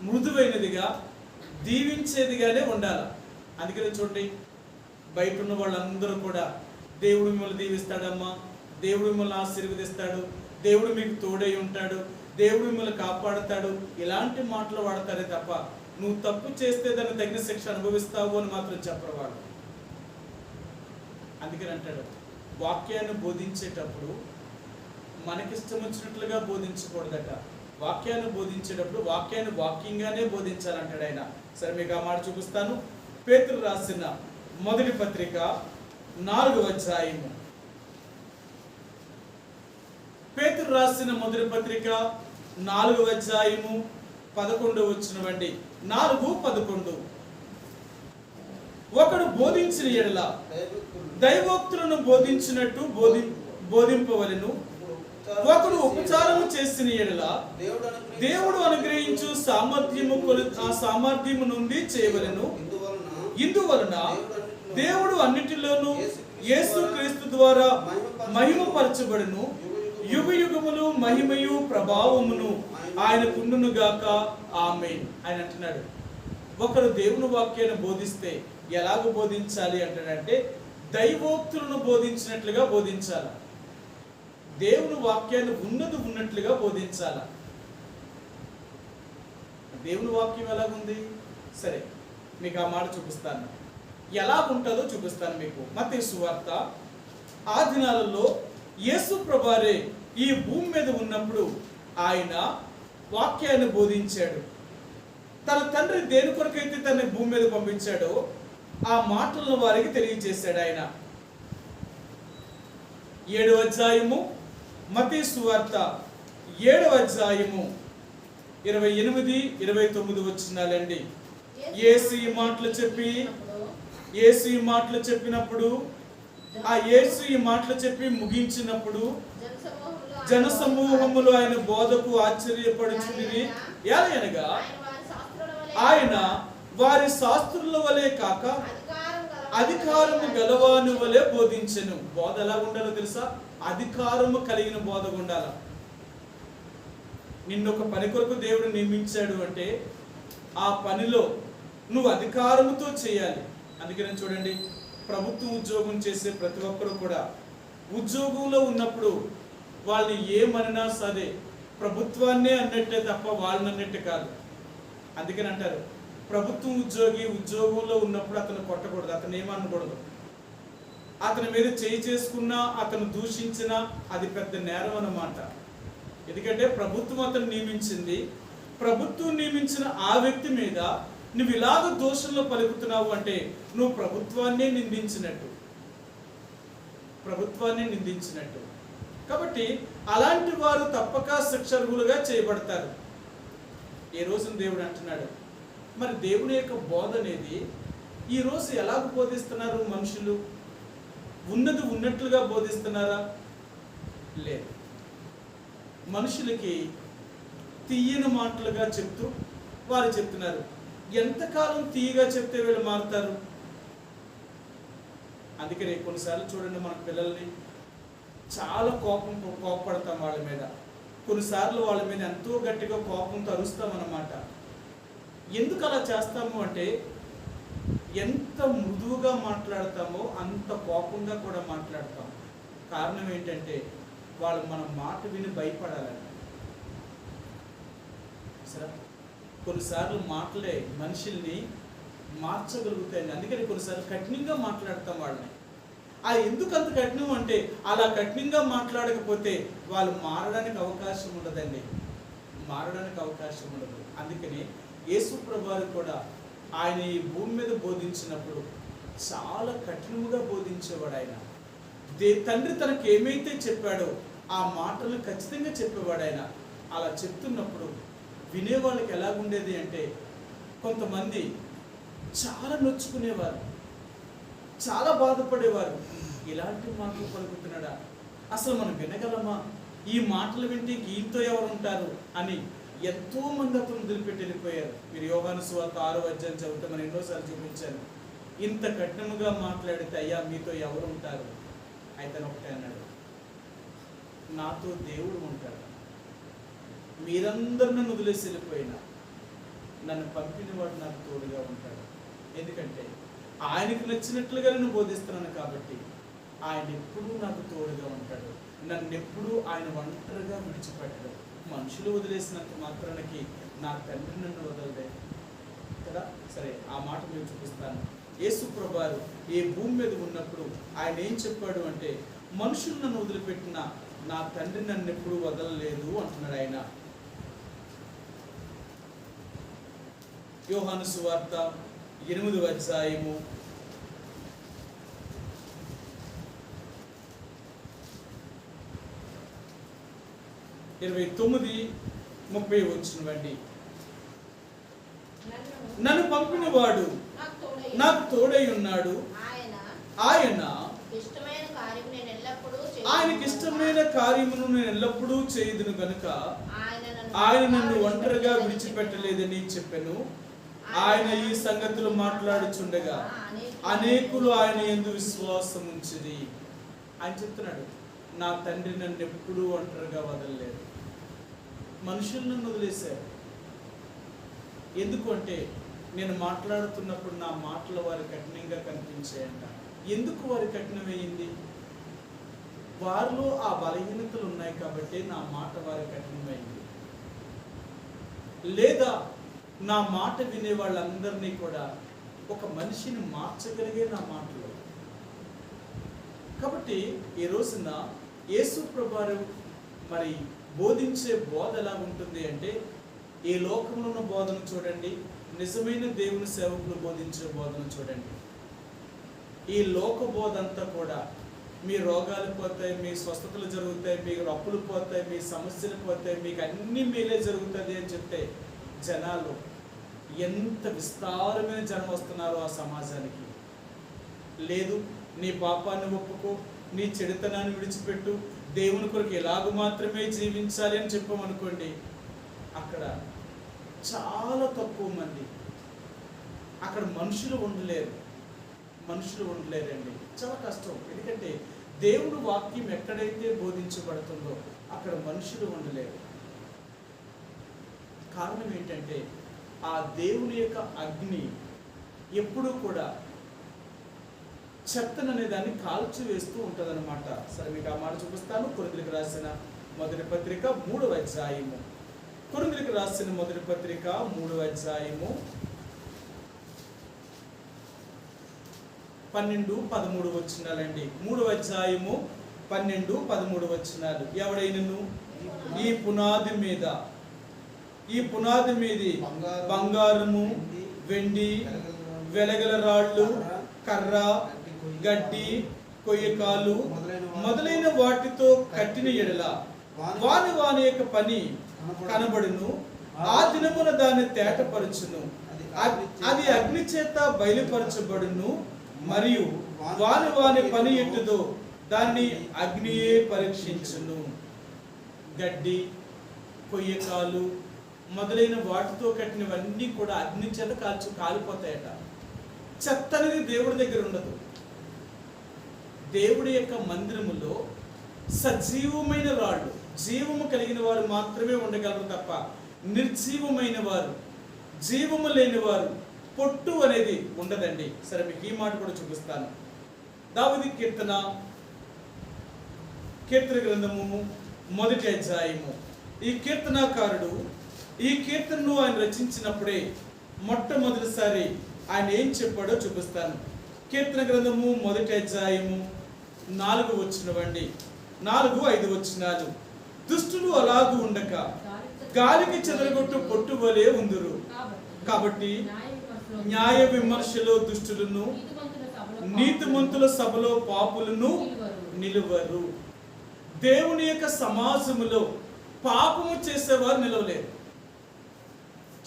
మృదువైనదిగా, దీవించేదిగానే ఉండాలి. అందుకని చూడండి, బయట ఉన్న వాళ్ళందరూ కూడా దేవుడు మిమ్మల్ని దీవిస్తాడమ్మా, దేవుడు మిమ్మల్ని ఆశీర్వదిస్తాడు, దేవుడు మీకు తోడై ఉంటాడు, దేవుడు మిమ్మల్ని కాపాడుతాడు, ఇలాంటి మాటలు వాడతారే తప్ప నువ్వు తప్పు చేస్తే దాన్ని తగిన శిక్ష అనుభవిస్తావు అని మాత్రం చెప్పరు వాళ్ళు. అందుకని అంటాడు, వాక్యాన్ని బోధించేటప్పుడు మనకిష్టం వచ్చినట్లుగా బోధించకూడదట. వాక్యాన్ని బోధించేటప్పుడు వాక్యాన్ని వాక్యంగానే బోధించాలంటాడు ఆయన. సరే, మీకు ఆ మాట చూపిస్తాను. పేతురు రాసిన మొదటి పత్రిక 4వ అధ్యాయము. పేతురు రాసిన మొదటి పత్రిక 4వ అధ్యాయము 11వ వచనం. 4:11. ఒకడు బోధించిన ఎడల దైవోక్తులను బోధించినట్టు బోధింపవలెను. ఒకడు ఉపచారము చేసిన ఎడల దేవుడు అనుగ్రహించు సామర్థ్యము నుండి చేయవలెను. ఇందువలన దేవుడు అన్నిటిలోనూ యేసుక్రీస్తు ద్వారా మహిమపరచబడును. యుగయుగములు మహిమయు ప్రభావమును ఆయనకుండును గాక. ఆమేన్. ఆయన అంటున్నాడు, ఒకరు దేవుని వాక్యాన్ని బోధిస్తే ఎలాగ బోధించాలి అంటాడంటే దైవోక్తులను బోధించినట్లుగా బోధించాలి. దేవుని వాక్యాన్ని ఉన్నది ఉన్నట్లుగా బోధించాలి. దేవుని వాక్యం ఎలాగుంది? సరే, మీకు ఆ మాట చూపిస్తాను. ఎలా ఉంటుందో చూపిస్తాను మీకు. మత్తయి సువార్త. ఆ దినాలలో యేసు ప్రభువారే ఈ భూమి మీద ఉన్నప్పుడు ఆయన వాక్యాన్ని బోధించాడు. తన తండ్రి దేని కొరకైతే తన భూమి మీద పంపించాడో ఆ మాటలను వారికి తెలియజేశాడు ఆయన. 7వ అధ్యాయము మత్తయి సువార్త 7వ అధ్యాయము 28-29 వచనాలండి. యేసు ఈ మాటలు చెప్పినప్పుడు ఆ యేసు ఈ మాటలు చెప్పి ముగించినప్పుడు జనసమూహములు ఆయన బోధకు ఆశ్చర్యపడుచుండిరి. ఎలాగనగా ఆయన వారి శాస్త్రుల వలె కాక అధికారము గలవాని వలె బోధించెను. బోధ ఎలా ఉండాలో తెలుసా? అధికారము కలిగిన బోధ ఉండాల. నిన్నొక పని కొరకు దేవుడు నియమించాడు అంటే ఆ పనిలో నువ్వు అధికారముతో చేయాలి. అందుకని చూడండి, ప్రభుత్వ ఉద్యోగం చేసే ప్రతి ఒక్కరు కూడా ఉద్యోగంలో ఉన్నప్పుడు వాళ్ళని ఏమన్నా సరే ప్రభుత్వాన్నే అన్నట్టే తప్ప వాళ్ళని అన్నట్టు కాదు. అందుకని అంటారు, ప్రభుత్వ ఉద్యోగి ఉద్యోగంలో ఉన్నప్పుడు అతను కొట్టకూడదు, అతను ఏమనకూడదు. అతని మీద చేయి చేసుకున్నా, అతను దూషించినా అది పెద్ద నేరం అన్నమాట. ఎందుకంటే ప్రభుత్వం అతను నియమించింది. ప్రభుత్వం నియమించిన ఆ వ్యక్తి మీద నువ్వు ఇలాగ దోషంలో పలుకుతున్నావు అంటే నువ్వు ప్రభుత్వాన్నే నిందించినట్టు. కాబట్టి అలాంటి వారు తప్పక శిక్షార్హులుగా చేయబడతారు. ఈ రోజున దేవుడు అంటున్నాడు, మరి దేవుని యొక్క బోధ అనేది ఈరోజు ఎలాగ బోధిస్తున్నారు మనుషులు? ఉన్నది ఉన్నట్లుగా బోధిస్తున్నారా? లేదు. మనుషులకి తీయని మాటలుగా చెప్తూ వారు చెప్తున్నారు. ఎంతకాలం తీయగా చెప్తే వీళ్ళు మారుతారు? అందుకనే కొన్నిసార్లు చూడండి, మన పిల్లల్ని చాలా కోపపడతాం వాళ్ళ మీద. కొన్నిసార్లు వాళ్ళ మీద ఎంతో గట్టిగా కోపంతో అరుస్తాం అన్నమాట. ఎందుకు అలా చేస్తాము అంటే, ఎంత మృదువుగా మాట్లాడతామో అంత కోపంగా కూడా మాట్లాడతాం. కారణం ఏంటంటే వాళ్ళు మన మాట విని భయపడాలని. సరే, కొన్నిసార్లు మాటలే మనుషుల్ని మార్చగలుగుతాయి. అందుకని కొన్నిసార్లు కఠినంగా మాట్లాడతాం వాళ్ళని. ఎందుకు అంత కఠినం అంటే, అలా కఠినంగా మాట్లాడకపోతే వాళ్ళు మారడానికి అవకాశం ఉండదండి, మారడానికి అవకాశం ఉండదు. అందుకని యేసు ప్రభువారు కూడా ఆయన ఈ భూమి మీద బోధించినప్పుడు చాలా కఠినముగా బోధించేవాడు. ఆయన తండ్రి తనకు ఏమైతే చెప్పాడో ఆ మాటలను ఖచ్చితంగా చెప్పేవాడు. ఆయన అలా చెప్తున్నప్పుడు వినేవాళ్ళకి ఎలాగుండేది అంటే, కొంతమంది చాలా నొచ్చుకునేవారు, చాలా బాధపడేవారు. ఇలాంటి మాటలు పలుకుతున్నాడా, అసలు మనం వినగలమా, ఈ మాటలు వింటే ఈయనతో ఎవరు ఉంటారు అని ఎంతో మంది అతను వదిలిపెట్టి వెళ్ళిపోయారు. మీరు యోహాను సువార్త 6వ అధ్యాయం చదివితే మనం ఎన్నోసార్లు చూపించాను. ఇంత కఠినముగా మాట్లాడితే అయ్యా మీతో ఎవరు ఉంటారు? అయితే ఒకటే అన్నాడు, నాతో దేవుడు ఉంటాడు. మీరందరూ నన్ను వదిలేసి వెళ్ళిపోయినా నన్ను పంపిన వాడు నాకు తోడుగా ఉంటాడు. ఎందుకంటే ఆయనకు నచ్చినట్లుగా నేను బోధిస్తున్నాను కాబట్టి ఆయన ఎప్పుడూ నాకు తోడుగా ఉంటాడు. నన్ను ఎప్పుడూ ఆయన ఒంటరిగా విడిచిపెట్టడు. మనుషులు వదిలేసినంత మాత్రానికి నా తండ్రి నన్ను వదలదే కదా. సరే, ఆ మాట నేను చూపిస్తాను. యేసు ప్రభువారు ఈ భూమి మీద ఉన్నప్పుడు ఆయన ఏం చెప్పాడు అంటే, మనుషులు నన్ను వదిలిపెట్టిన నా తండ్రి నన్ను ఎప్పుడూ వదలలేదు అంటున్నాడు ఆయన. యోహాను సువార్త 8వ అధ్యాయము 29-30 వచనం. నన్ను పంపిన వాడు నాకు తోడై ఉన్నాడు. ఆయన ఆయనకి ఇష్టమైన కార్యమును నేను ఎల్లప్పుడూ చేయుదును గనుక ఆయన నన్ను ఒంటరిగా విడిచిపెట్టలేదని చెప్పెను. ఆయన ఈ సంగతులు మాట్లాడుచుండగా అనేకులు ఆయన యందు విశ్వాసం ఉంచిరి. ఆయన చెప్తున్నాడు, నా తండ్రి నన్ను ఎప్పుడూ ఒంటరిగా వదలలేదు. మనుషులు నన్ను వదిలేశారు. ఎందుకు అంటే, నేను మాట్లాడుతున్నప్పుడు నా మాటలు వారి కఠినంగా కనిపించాయంట. ఎందుకు వారి కఠినమైంది? వారిలో ఆ బలహీనతలు ఉన్నాయి కాబట్టి నా మాట వారి కఠినమైంది. లేదా నా మాట వినే వాళ్ళందరినీ కూడా ఒక మనిషిని మార్చగలిగే నా మాటలు. కాబట్టి ఈ రోజున యేసు ప్రభువారు మరి బోధించే బోధ ఎలా ఉంటుంది అంటే, ఈ లోకంలో ఉన్న బోధను చూడండి, నిజమైన దేవుని సేవకులు బోధించే బోధను చూడండి. ఈ లోక బోధ అంతా కూడా మీ రోగాలు పోతాయి, మీ స్వస్థతలు జరుగుతాయి, మీకు అప్పులు పోతాయి, మీ సమస్యలు పోతాయి, మీకు అన్ని మేలే జరుగుతుంది అని చెప్తే జనాలు ఎంత విస్తారమైన జనం వస్తున్నారో ఆ సమాజానికి. లేదు, నీ పాపాన్ని ఒప్పుకో, నీ చెడుతనాన్ని విడిచిపెట్టు, దేవుని కొరకు ఎలాగ మాత్రమే జీవించాలి అని చెప్పామనుకోండి, అక్కడ చాలా తక్కువ మంది, అక్కడ మనుషులు ఉండలేరండి. చాలా కష్టం. ఎందుకంటే దేవుడు వాక్యం ఎక్కడైతే బోధించబడుతుందో అక్కడ మనుషులు ఉండలేరు. కారణం ఏంటంటే, ఆ దేవుని యొక్క అగ్ని ఎప్పుడూ కూడా చెత్తను అనే దాన్ని కాల్చి వేస్తూ ఉంటుంది అనమాట. సరే, మీకు ఆ మాట చూపిస్తాను. కొరింథీయులకు రాసిన మొదటి పత్రిక 3వ అధ్యాయము. కొరింథీయులకు రాసిన మొదటి పత్రిక 3వ అధ్యాయము 12-13 వచనాలండి. 3వ అధ్యాయము 12-13 వచనాలు. ఎవడైనను ఈ పునాది మీద బంగారము వెండి, వెలగల రాళ్ళు, కర్ర, గడ్డి, కొయ్యకాలు మొదలైన వాటితో కట్టిన ఎడల వాని వాని యొక్క పని కనబడును. ఆ దినమున దాన్ని తేటపరచును, అది అగ్ని చేత బయలుపరచబడును. మరియు వాని వాని పని ఎట్టుదో దాన్ని అగ్నియే పరీక్షించును. గడ్డి, కొయ్యకాలు మొదలైన వాటితో కట్టినవన్నీ కూడా అగ్ని చేత కాలిపోతాయట. చెత్త అనేది దేవుడి దగ్గర ఉండదు. దేవుడి యొక్క మందిరములో సజీవమైన రాళ్ళు, జీవము కలిగిన వారు మాత్రమే ఉండగలరు తప్ప నిర్జీవమైన వారు, జీవము లేని వారు, పొట్టు అనేది ఉండదండి. సరే, మీకు ఈ మాట కూడా చూపిస్తాను. దావీదు కీర్తన గ్రంథము 1వ అధ్యాయము. ఈ కీర్తనాకారుడు ఈ కీర్తనను ఆయన రచించినప్పుడే మొట్టమొదటిసారి ఆయన ఏం చెప్పాడో చూపిస్తాను. కీర్తన గ్రంథము 1వ అధ్యాయము 4వ వచనమండి, 4-5 వచనాలు. దుష్టులు అలాగూ ఉండక గాలికి చెదరగొట్టు పొట్టు వలె ఉందురు. కాబట్టి న్యాయ విమర్శలో దుష్టులను, నీతిమంతుల సభలో పాపులను నిలువరు. దేవుని యొక్క సమాజములో పాపము చేసేవారు నిలవలేరు,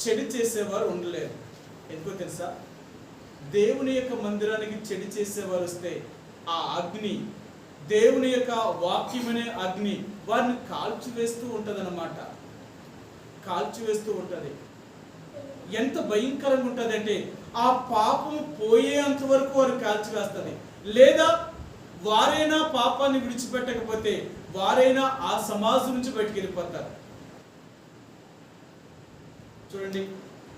చెడు చేసేవారు ఉండలేరు. ఎందుకో తెలుసా? దేవుని యొక్క మందిరానికి చెడు చేసేవారు వస్తే ఆ అగ్ని, దేవుని యొక్క వాక్యమనే అగ్ని వారిని కాల్చివేస్తూ ఉంటదన్నమాట. కాల్చివేస్తూ ఉంటది. ఎంత భయంకరంగా ఉంటుంది అంటే ఆ పాపం పోయేంత వరకు వారు కాల్చివేస్తుంది. లేదా వారైనా పాపాన్ని విడిచిపెట్టకపోతే వారైనా ఆ సమాజం నుంచి బయటికి వెళ్ళిపోతారు. చూడండి,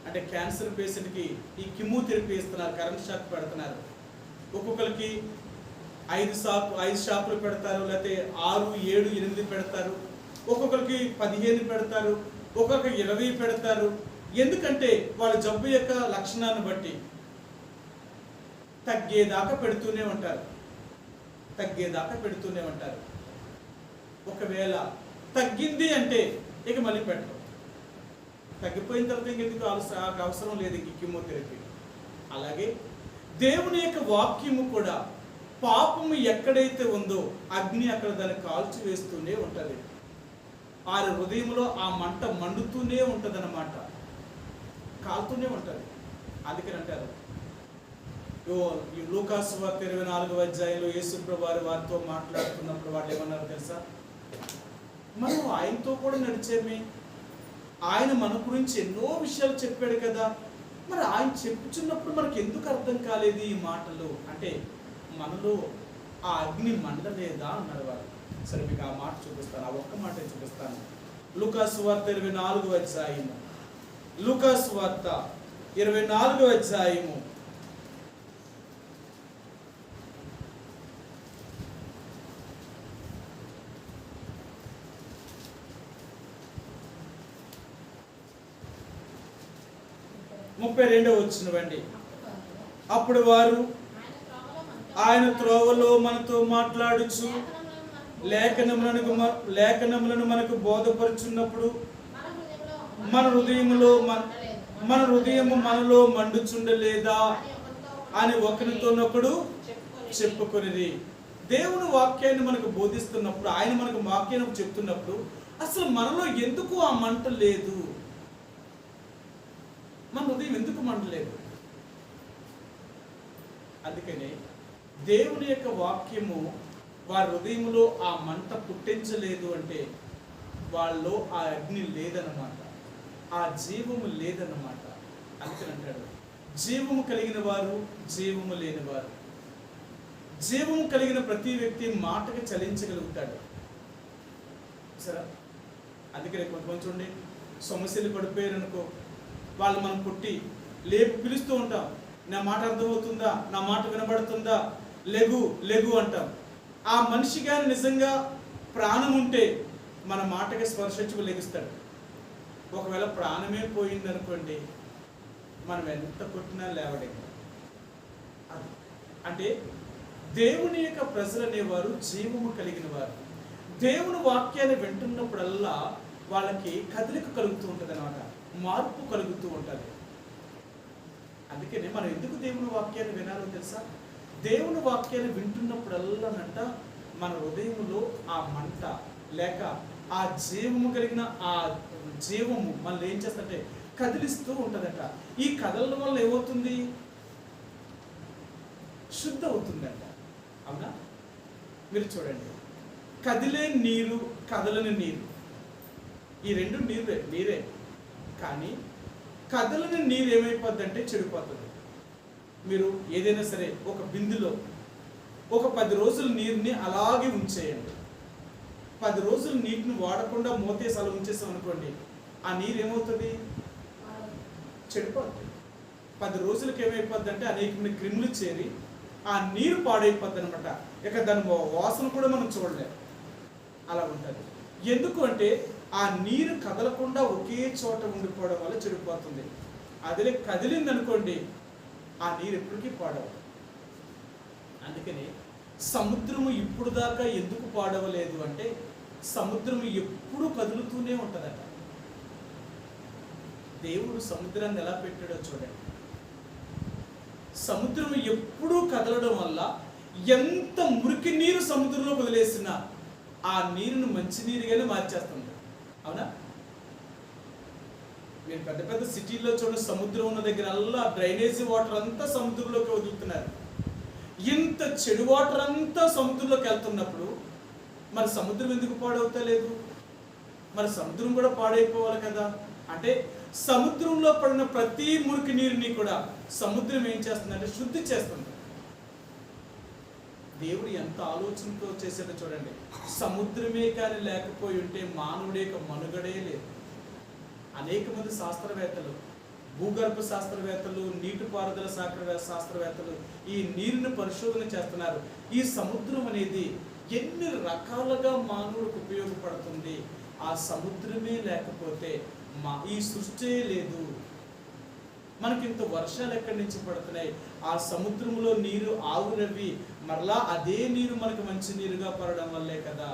అంటే క్యాన్సర్ పేషెంట్కి ఈ కీమోథెరపీ ఇస్తున్నారు, కరెంట్ షాక్ పెడుతున్నారు. ఒక్కొక్కరికి 5 షాకులు పెడతారు, లేకపోతే 6, 7, 8 పెడతారు. ఒక్కొక్కరికి 15 పెడతారు, ఒక్కొక్కరికి 20 పెడతారు. ఎందుకంటే వాళ్ళ జబ్బు యొక్క లక్షణాన్ని బట్టి తగ్గేదాకా పెడుతూనే ఉంటారు. ఒకవేళ తగ్గింది అంటే ఇక మళ్ళీ పెట్టరు. తగ్గిపోయిన తర్వాత ఇంకెందుకు అవసరం లేదు ఇంక కీమోథెరపీ. అలాగే దేవుని యొక్క వాక్యము కూడా పాపము ఎక్కడైతే ఉందో అగ్ని అక్కడ దాన్ని కాల్చి వేస్తూనే ఉంటుంది. ఆ హృదయంలో ఆ మంట మండుతూనే ఉంటుంది అన్నమాట, కాలుతూనే ఉంటుంది. అందుకని అంటారు, లూకాసు సువార్త 24వ అధ్యాయంలో యేసుప్రభువు వారితో మాట్లాడుతున్నప్పుడు వాళ్ళు ఏమన్నారు తెలుసా? మనం ఆయనతో కూడా నడిచేమే, ఆయన మన గురించి ఎన్నో విషయాలు చెప్పాడు కదా, మరి ఆయన చెప్పుచున్నప్పుడు మనకు ఎందుకు అర్థం కాలేదు ఈ మాటలు అంటే మనలో ఆ అగ్ని మండలేదా అన్నారు వారు. సరే, మీకు ఆ మాట చూపిస్తాను, ఆ ఒక్క మాట చూపిస్తాను. లూకాసు సువార్త 24వ అధ్యాయము, లూకాసు సువార్త 24వ అధ్యాయము 32వ వచనమండి. అప్పుడు వారు ఆయన త్రోవలో మనతో మాట్లాడుచు లేఖనములను మనకు బోధపరుచున్నప్పుడు మన హృదయము మనలో మండుచుండలేదా అని ఒకరితోనొకడు చెప్పుకొనిది. దేవుని వాక్యాన్ని మనకు బోధిస్తున్నప్పుడు, ఆయన మనకు వాక్యాన్ని చెప్తున్నప్పుడు అసలు మనలో ఎందుకు ఆ మంట లేదు? మన హృదయం ఎందుకు మండలేదు? అందుకనే దేవుని యొక్క వాక్యము వారి హృదయంలో ఆ మంట పుట్టించలేదు అంటే వాళ్ళలో ఆ అగ్ని లేదన్నమాట, ఆ జీవము లేదన్నమాట. అందుకని అంటాడు, జీవము కలిగిన వారు, జీవము లేని వారు. జీవము కలిగిన ప్రతి వ్యక్తి మాటకి చలించగలుగుతాడు. సరే, అందుకనే కొంతమంది చూడండి, సమస్యలు పడిపోయారు అనుకో, వాళ్ళు మనం పుట్టి లేపు పిలుస్తూ ఉంటాం, నా మాట అర్థమవుతుందా, నా మాట వినబడుతుందా, లెగు లెగు అంటాం. ఆ మనిషి కానీ నిజంగా ప్రాణం ఉంటే మన మాటకి స్పర్శించుకు లెగుస్తాడు. ఒకవేళ ప్రాణమే పోయింది అనుకోండి, మనం ఎంత కొట్టినా లేవడే. అంటే దేవుని యొక్క ప్రజలు అనేవారు జీవము కలిగిన వారు. దేవుని వాక్యాన్ని వింటున్నప్పుడల్లా వాళ్ళకి కదలిక కలుగుతూ ఉంటుంది అన్నమాట, మార్పు కలుగుతూ ఉంటుంది. అందుకనే మనం ఎందుకు దేవుని వాక్యాన్ని వినాలో తెలుసా? దేవుని వాక్యాన్ని వింటున్నప్పుడల్లానంట మన హృదయంలో ఆ మంట లేక ఆ జీవము కలిగిన ఆ జీవము మనల్ని ఏం చేస్తుంటే కదిలిస్తూ ఉంటుందట. ఈ కదలడం వల్ల ఏమవుతుంది? శుద్ధ అవుతుందంట. అవునా? మీరు చూడండి, కదిలే నీరు, కదలని నీరు, ఈ రెండు నీరే. కానీ కదలని నీరు ఏమైపోద్దంటే చెడిపోతుంది. మీరు ఏదైనా సరే ఒక బిందులో ఒక 10 రోజుల నీరుని అలాగే ఉంచేయండి. 10 రోజులు నీటిని వాడకుండా మూతేసి అలా ఉంచేసాం అనుకోండి, ఆ నీరు ఏమవుతుంది? చెడిపోతుంది. 10 రోజులకి ఏమైపోద్ది అంటే అనేకమైన క్రిములు చేరి ఆ నీరు పాడైపోద్ది అనమాట. ఇక దాని వాసన కూడా మనం చూడలేము. అలా ఉంటుంది. ఎందుకు అంటే ఆ నీరు కదలకుండా ఒకే చోట ఉండిపోవడం వల్ల చెడిపోతుంది. అదిలే కదిలింది అనుకోండి, ఆ నీరు ఎప్పటికీ పాడవదు. అందుకని సముద్రము ఇప్పుడు దాకా ఎందుకు పాడవలేదు అంటే సముద్రము ఎప్పుడూ కదులుతూనే ఉంటుందట. దేవుడు సముద్రాన్ని ఎలా పెట్టాడో చూడండి. సముద్రం ఎప్పుడూ కదలడం వల్ల ఎంత మురికి నీరు సముద్రంలో వదిలేసినా ఆ నీరును మంచి నీరుగానే మార్చేస్తుంది. అవునా? మీరు పెద్ద పెద్ద సిటీల్లో చూడండి, సముద్రం ఉన్న దగ్గర అల్లా డ్రైనేజీ వాటర్ అంతా సముద్రంలోకి వదులుతున్నారు. ఇంత చెడు వాటర్ అంతా సముద్రంలోకి వెళ్తున్నప్పుడు మరి సముద్రం ఎందుకు పాడవుతా లేదు? మరి సముద్రం కూడా పాడైపోవాలి కదా. అంటే సముద్రంలో పడిన ప్రతి మురికి నీరుని కూడా సముద్రం ఏం చేస్తుందంటే శుద్ధి చేస్తుంది. దేవుడు ఎంత ఆలోచనతో చేసేదో చూడండి. సముద్రమే కానీ లేకపోయి ఉంటే మానవుడి యొక్క మనుగడే లేదు. అనేక మంది శాస్త్రవేత్తలు, భూగర్భ శాస్త్రవేత్తలు, నీటిపారుదల శాస్త్రవేత్తలు ఈ నీరుని పరిశోధన చేస్తున్నారు. ఈ సముద్రం అనేది ఎన్ని రకాలుగా మానవుడికి ఉపయోగపడుతుంది. ఆ సముద్రమే లేకపోతే ఈ సృష్టి లేదు. మనకింత వర్షాలు ఎక్కడి నుంచి పడుతున్నాయి? ఆ సముద్రంలో నీరు ఆవిరవి మరలా అదే నీరు మనకు మంచి నీరుగా పడడం వల్లే కదా.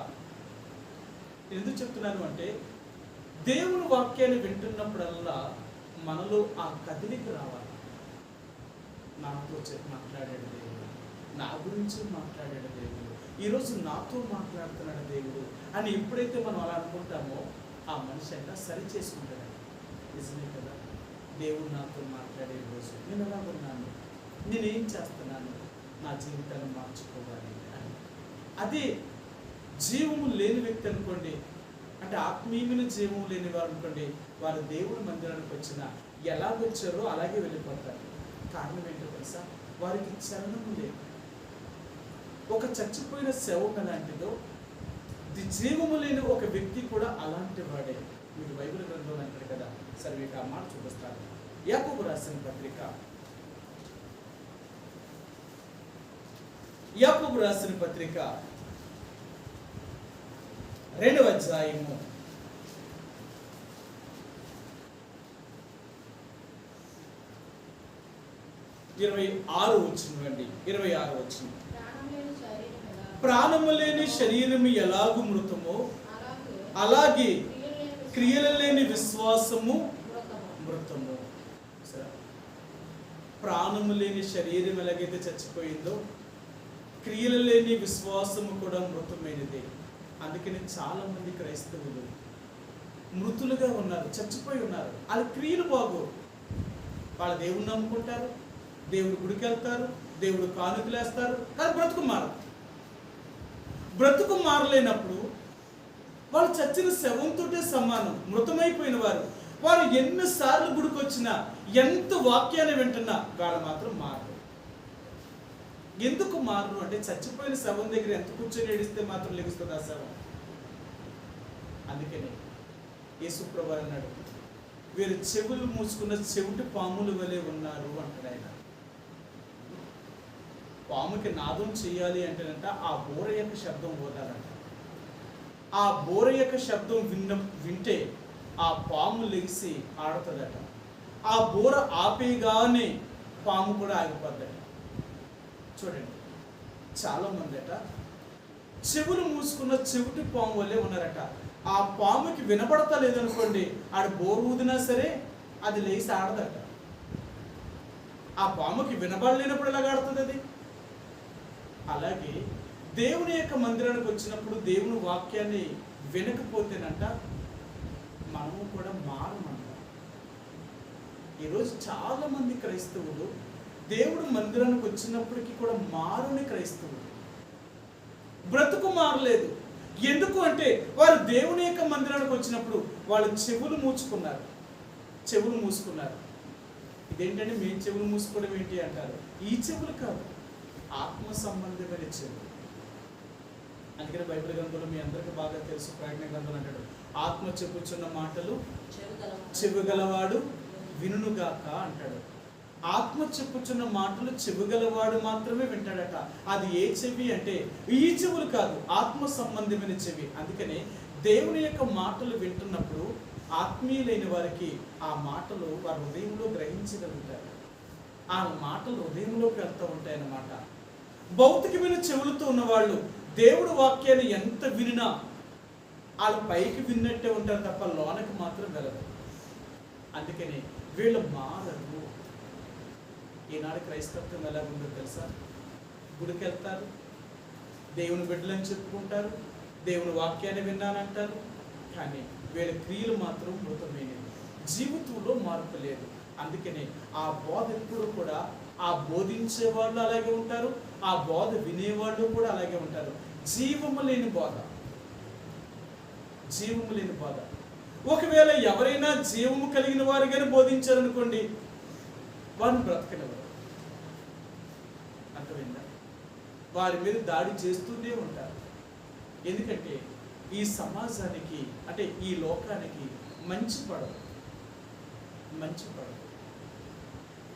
ఎందుకు చెప్తున్నాను అంటే దేవుని వాక్యాన్ని వింటున్నప్పుడల్లా మనలో ఆ కదిలిక రావాలి. నాతో మాట్లాడాడు దేవుడు, నా గురించి మాట్లాడాడు దేవుడు, ఈరోజు నాతో మాట్లాడుతున్నాడు దేవుడు అని ఎప్పుడైతే మనం అలా అనుకుంటామో ఆ మనిషి అంతా సరి చేసుకుంటాడు. నిజమే కదా, దేవుడు నాతో మాట్లాడే రోజు నేను ఎలా ఉన్నాను, నేనేం చేస్తున్నాను, నా జీవితాన్ని మార్చుకోవాలి అని. అదే జీవము లేని వ్యక్తి అనుకోండి, అంటే ఆత్మీయమైన జీవము లేని వారు అనుకోండి, వారు దేవుడి మందిరానికి వచ్చినా ఎలాగొచ్చారో అలాగే వెళ్ళిపోతారు. కారణం ఏంటో తెలుసా? వారికి చలనము లేదు. ఒక చచ్చిపోయిన శవం ఎలాంటిదో జీవము లేని ఒక వ్యక్తి కూడా అలాంటి వాడే. మీకు బైబిల్ గ్రంథంలో అంటారు కదా. సరే మీకు ఆ మాట చూపిస్తాను. యాకోబు రాసిన పత్రిక, యాకోబు రాసిన పత్రిక 2వ అధ్యాయము 26 వచనం. 26 వచనం. ప్రాణము లేని శరీరము ఎలాగు మృతమో అలాగే క్రియలు లేని విశ్వాసము మృతము. ప్రాణము లేని శరీరం ఎలాగైతే చచ్చిపోయిందో క్రియలు లేని విశ్వాసము కూడా మృతమైనదే. అందుకని చాలా మంది క్రైస్తవులు మృతులుగా ఉన్నారు, చచ్చిపోయి ఉన్నారు. వాళ్ళ క్రియలు బాగోవు. వాళ్ళ దేవుడిని నమ్ముకుంటారు, దేవుడి గుడికి వెళ్తారు, దేవుడు కానుకలేస్తారు, కానీ బ్రతుకు మారలేనప్పుడు వాళ్ళు చచ్చిన శవంతోటే సమానం. మృతమైపోయిన వారు ఎన్నిసార్లు గుడికి వచ్చినా, ఎంత వాక్యాన్ని వింటున్నా వాళ్ళు మాత్రం మారరు. ఎందుకు మారరు అంటే చచ్చిపోయిన శవం దగ్గర ఎంత కూర్చొని ఏడిస్తే మాత్రం లెగుస్తుంది ఆ శవం. అందుకని యేసు ప్రభువు అన్నాడు, వీరు చెవులు మూసుకున్న చెవిటి పాముల వలె ఉన్నారు అంటాడు ఆయన. పాముకి నాదం చేయాలి అంటేనంట ఆ బోర యొక్క శబ్దం పోతారంట. ఆ బోర యొక్క శబ్దం వింటే ఆ పాము లెగిసి ఆడుతుందట. ఆ బోర ఆపేగానే పాము కూడా ఆగిపోద్దట. చూడండి, చాలా మంది అట చెవులు మూసుకున్న చెవిటి పాము వల్లే ఉన్నారట. ఆ పాముకి వినపడతా లేదనుకోండి, ఆడ బోరు ఊదినా సరే అది లేచి ఆడదట. ఆ పాముకి వినబడలేనప్పుడు ఎలాగ ఆడుతుంది అది? అలాగే దేవుని యొక్క మందిరానికి వచ్చినప్పుడు దేవుని వాక్యాన్ని వినకపోతేనంట మనము కూడా మారమంట. ఈరోజు చాలా మంది క్రైస్తవులు దేవుడు మందిరానికి వచ్చినప్పటికీ కూడా మారుని క్రైస్తవులు, బ్రతుకు మారలేదు. ఎందుకు అంటే వారు దేవుని యొక్క మందిరానికి వచ్చినప్పుడు వాళ్ళు చెవులు మూసుకున్నారు. ఇదేంటంటే మేము చెవులు మూసుకోవడం ఏంటి అంటారు. ఈ చెవులు కాదు, ఆత్మ సంబంధమైన చెవులు. అందుకని బైబిల్ గ్రంథంలో మీ అందరికీ బాగా తెలుసు, ప్రకటన గ్రంథం అంటాడు, ఆత్మ చెప్పుచున్న మాటలు చెవిగలవాడు వినుగాక అంటాడు. ఆత్మ చెప్పుచున్న మాటలు చెవిగలవాడు మాత్రమే వింటాడట. అది ఏ చెవి అంటే ఈ చెవులు కాదు, ఆత్మ సంబంధమైన చెవి. అందుకనే దేవుని యొక్క మాటలు వింటున్నప్పుడు ఆత్మీయులైన వారికి ఆ మాటలు వారి హృదయంలో గ్రహించగలుగుతారు. ఆ మాటలు హృదయంలోకి వెళ్తూ ఉంటాయన్నమాట. భౌతికమైన చెవులతో ఉన్నవాళ్ళు దేవుడు వాక్యాన్ని ఎంత వినినా వాళ్ళు పైకి విన్నట్టే ఉంటారు తప్ప లోనకి మాత్రం వెళ్ళదు. అందుకని వీళ్ళు మారరు. ఈనాడు క్రైస్తత్వం ఎలాగుందో తెలుసా? గుడికి వెళ్తారు, దేవుని బిడ్డలని చెప్పుకుంటారు, దేవుని వాక్యాన్ని విన్నానంటారు, కానీ వీళ్ళ క్రియలు మాత్రం మృతమైనవి. జీవితంలో మార్పు లేదు. అందుకనే ఆ బోధ ఎప్పుడు కూడా ఆ బోధించే వాళ్ళు అలాగే ఉంటారు, ఆ బోధ వినేవాళ్ళు కూడా అలాగే ఉంటారు. జీవము లేని బోధ. ఒకవేళ ఎవరైనా జీవము కలిగిన వారిగానే బోధించారనుకోండి, వారిని బ్రతకనివ్వరు. అర్థమైందా? వారి మీద దాడి చేస్తూనే ఉంటారు. ఎందుకంటే ఈ సమాజానికి అంటే ఈ లోకానికి మంచి పడదు.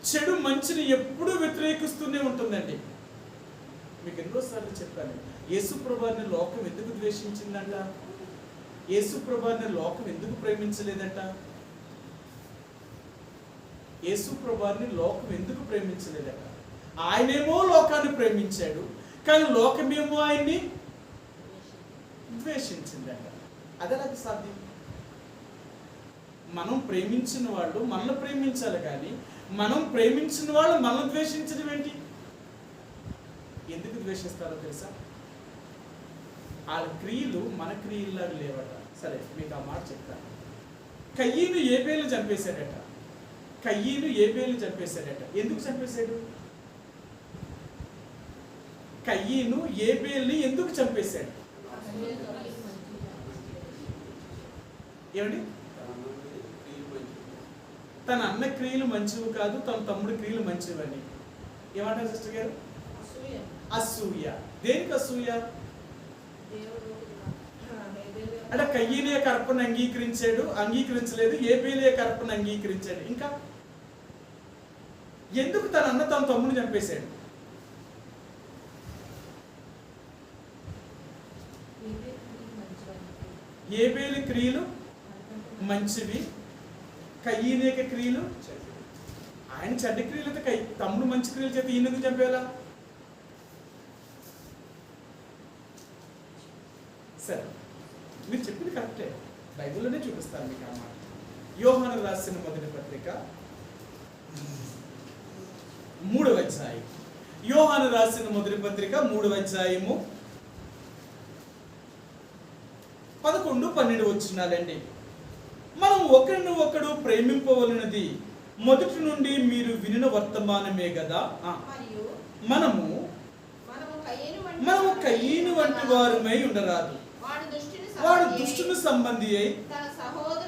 చెడు మంచిని ఎప్పుడూ వ్యతిరేకిస్తూనే ఉంటుందండి. మీకు ఎన్నోసార్లు చెప్పాను, యేసుప్రభువుని లోకం ఎందుకు ద్వేషించిందంట? యేసుప్రభువుని లోకం ఎందుకు ప్రేమించలేదంట? యేసుప్రభువుని లోకం ఎందుకు ప్రేమించలేదట? ఆయనేమో లోకాన్ని ప్రేమించాడు, కానీ లోకమేమో ఆయన్ని ద్వేషించిందట. అదెలాగ సాధ్యం? మనం ప్రేమించిన వాళ్ళు మనల్ని ప్రేమించాలి, కానీ మనం ప్రేమించిన వాళ్ళు మనల్ని ద్వేషించడం ఏంటి? ఎందుకు ద్వేషిస్తారో తెలుసా? వాళ్ళ క్రియలు మన క్రియల్లాగా లేవట. సరే, మీకు ఆ మాట చెప్తాను. కయ్యను ఏబేలు చంపేశాడట. ఎందుకు చంపేశాడు? కయ్యను ఏబేల్ని ఎందుకు చంపేశాడు? ఏమండి? తన అన్న క్రియలు మంచివి కాదు, తన తమ్ముడి క్రియలు మంచివని. ఏమంటారు సిస్టర్ గారు? అసూయ. దేనికి అసూయ? అంటే కయ్యను యొక్క అర్పణ అంగీకరించలేదు, ఏబేలు యొక్క అర్పణ అంగీకరించాడు. ఇంకా ఎందుకు తన అన్న తన తమ్ముడిని చంపేశాడు? ఏబేలు క్రియలు మంచివి, కయ్యను యొక్క క్రియలు ఆయన చెడ్డ క్రియలు. అయితే తమ్ముడు మంచి క్రియలు చేత ఈయనకు చంపేలా? సరే, మీరు చెప్పింది కరెక్టే, బైబిల్లోనే చూపిస్తాను మీకు అన్నమాట. యోహాను రాసిన మొదటి పత్రిక 3వ అధ్యాయం. యోహాను రాసిన మొదటి పత్రిక 3వ అధ్యాయము 11-12 వచనాలండి. మనం ఒకరిని ఒకడు ప్రేమింపవలనది మొదటి నుండి మీరు వినిన వర్తమానమే కదా. మనము కయ్యను వంటి వారమై ఉండరాదు. వాడు దుష్టుని సంబంధి అయి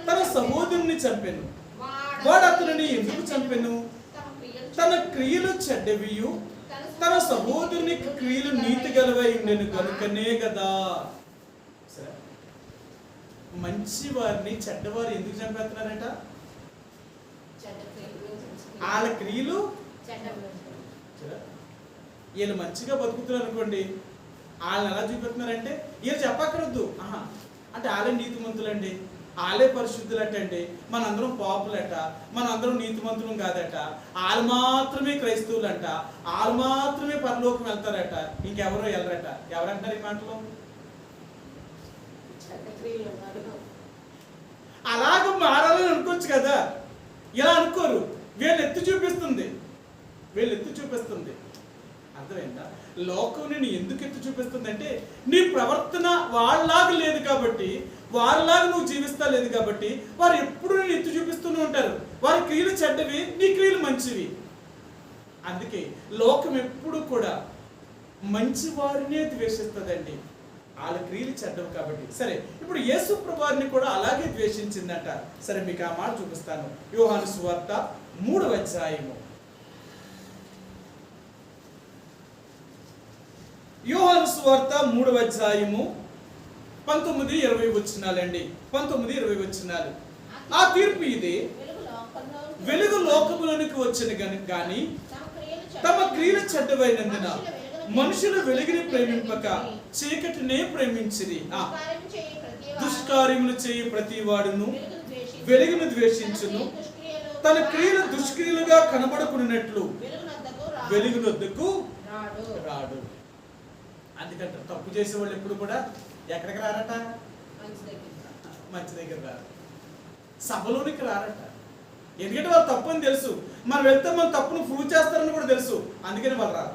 తన సహోదరుని చంపెను. వాడు అతనిని ఎందుకు చంపెను? తన క్రియలు చెడ్డవియు తన సహోదరుని క్రియలు నీతి గలవై ఉండెను కనుకనే కదా. మంచి వారిని చెడ్డవారు ఎందుకు చంపేస్తున్నారట? వాళ్ళ క్రియలు. వీళ్ళు మంచిగా బతుకుతున్నారు అనుకోండి, వాళ్ళని ఎలా చూపెడుతున్నారంటే వీళ్ళు చెప్పక్కర్వద్దు. అంటే వాళ్ళే నీతిమంతులండి, వాళ్ళే పరిశుద్ధులటండి, మనందరం పాపులట, మనందరం నీతిమంతులం కాదట, వాళ్ళు మాత్రమే క్రైస్తవులంట, వాళ్ళు మాత్రమే పరలోకం వెళ్తారట, ఇంకెవరో వెళ్ళరట. ఎవరంటారు ఈ మాటలో? అలాగ మారాలని అనుకోవచ్చు కదా, ఇలా అనుకోరు. వీళ్ళు ఎత్తి చూపిస్తుంది, వీళ్ళు ఎత్తి చూపిస్తుంది. అర్థమైందా? లోకం నేను ఎందుకు ఎత్తి చూపిస్తుంది అంటే నీ ప్రవర్తన వాళ్ళలాగా లేదు కాబట్టి, వారిలాగా నువ్వు జీవిస్తా లేదు కాబట్టి వారు ఎప్పుడు నేను ఎత్తి చూపిస్తూనే ఉంటారు. వారి క్రియలు చెడ్డవి, నీ క్రియలు మంచివి. అందుకే లోకం ఎప్పుడు కూడా మంచి వారినే ద్వేషిస్తుందండి, వాళ్ళ క్రియలు చెడ్డవు కాబట్టి. సరే, ఇప్పుడు యేసు ప్రభువారిని కూడా అలాగే ద్వేషించిందట. సరే, మీకు ఆ మాట చూపిస్తాను. యోహాను సువార్త 3వ అధ్యాయము. యోహాను సువార్త 3వ అధ్యాయము 19-20 వచనాలండి. 19-20 వచనాలు. ఆ తీర్పు ఇది, వెలుగు లోకములోనికి వచ్చిన గాని తమ క్రియలు చెడ్డవైనందున మనుషులు వెలుగుని ప్రేమింపక చీకటినే ప్రేమించిరి. దుష్కార్యములు చేయి ప్రతి వాడును వెలుగును ద్వేషించును, తన క్రియలు దుష్క్రియలుగా కనబడుకున్నట్లు వెలుగునొద్దకు రాడు. అందుకంటే తప్పు చేసేవాళ్ళు ఎప్పుడు కూడా ఎక్కడికి రారట? మంచి దగ్గర రారు, సభలోనికి రారట. ఎందుకంటే వాళ్ళు తప్పు అని తెలుసు. మనం వెళ్తే మన తప్పును ప్రూవ్ చేస్తారని కూడా తెలుసు, అందుకని వాళ్ళు రారు.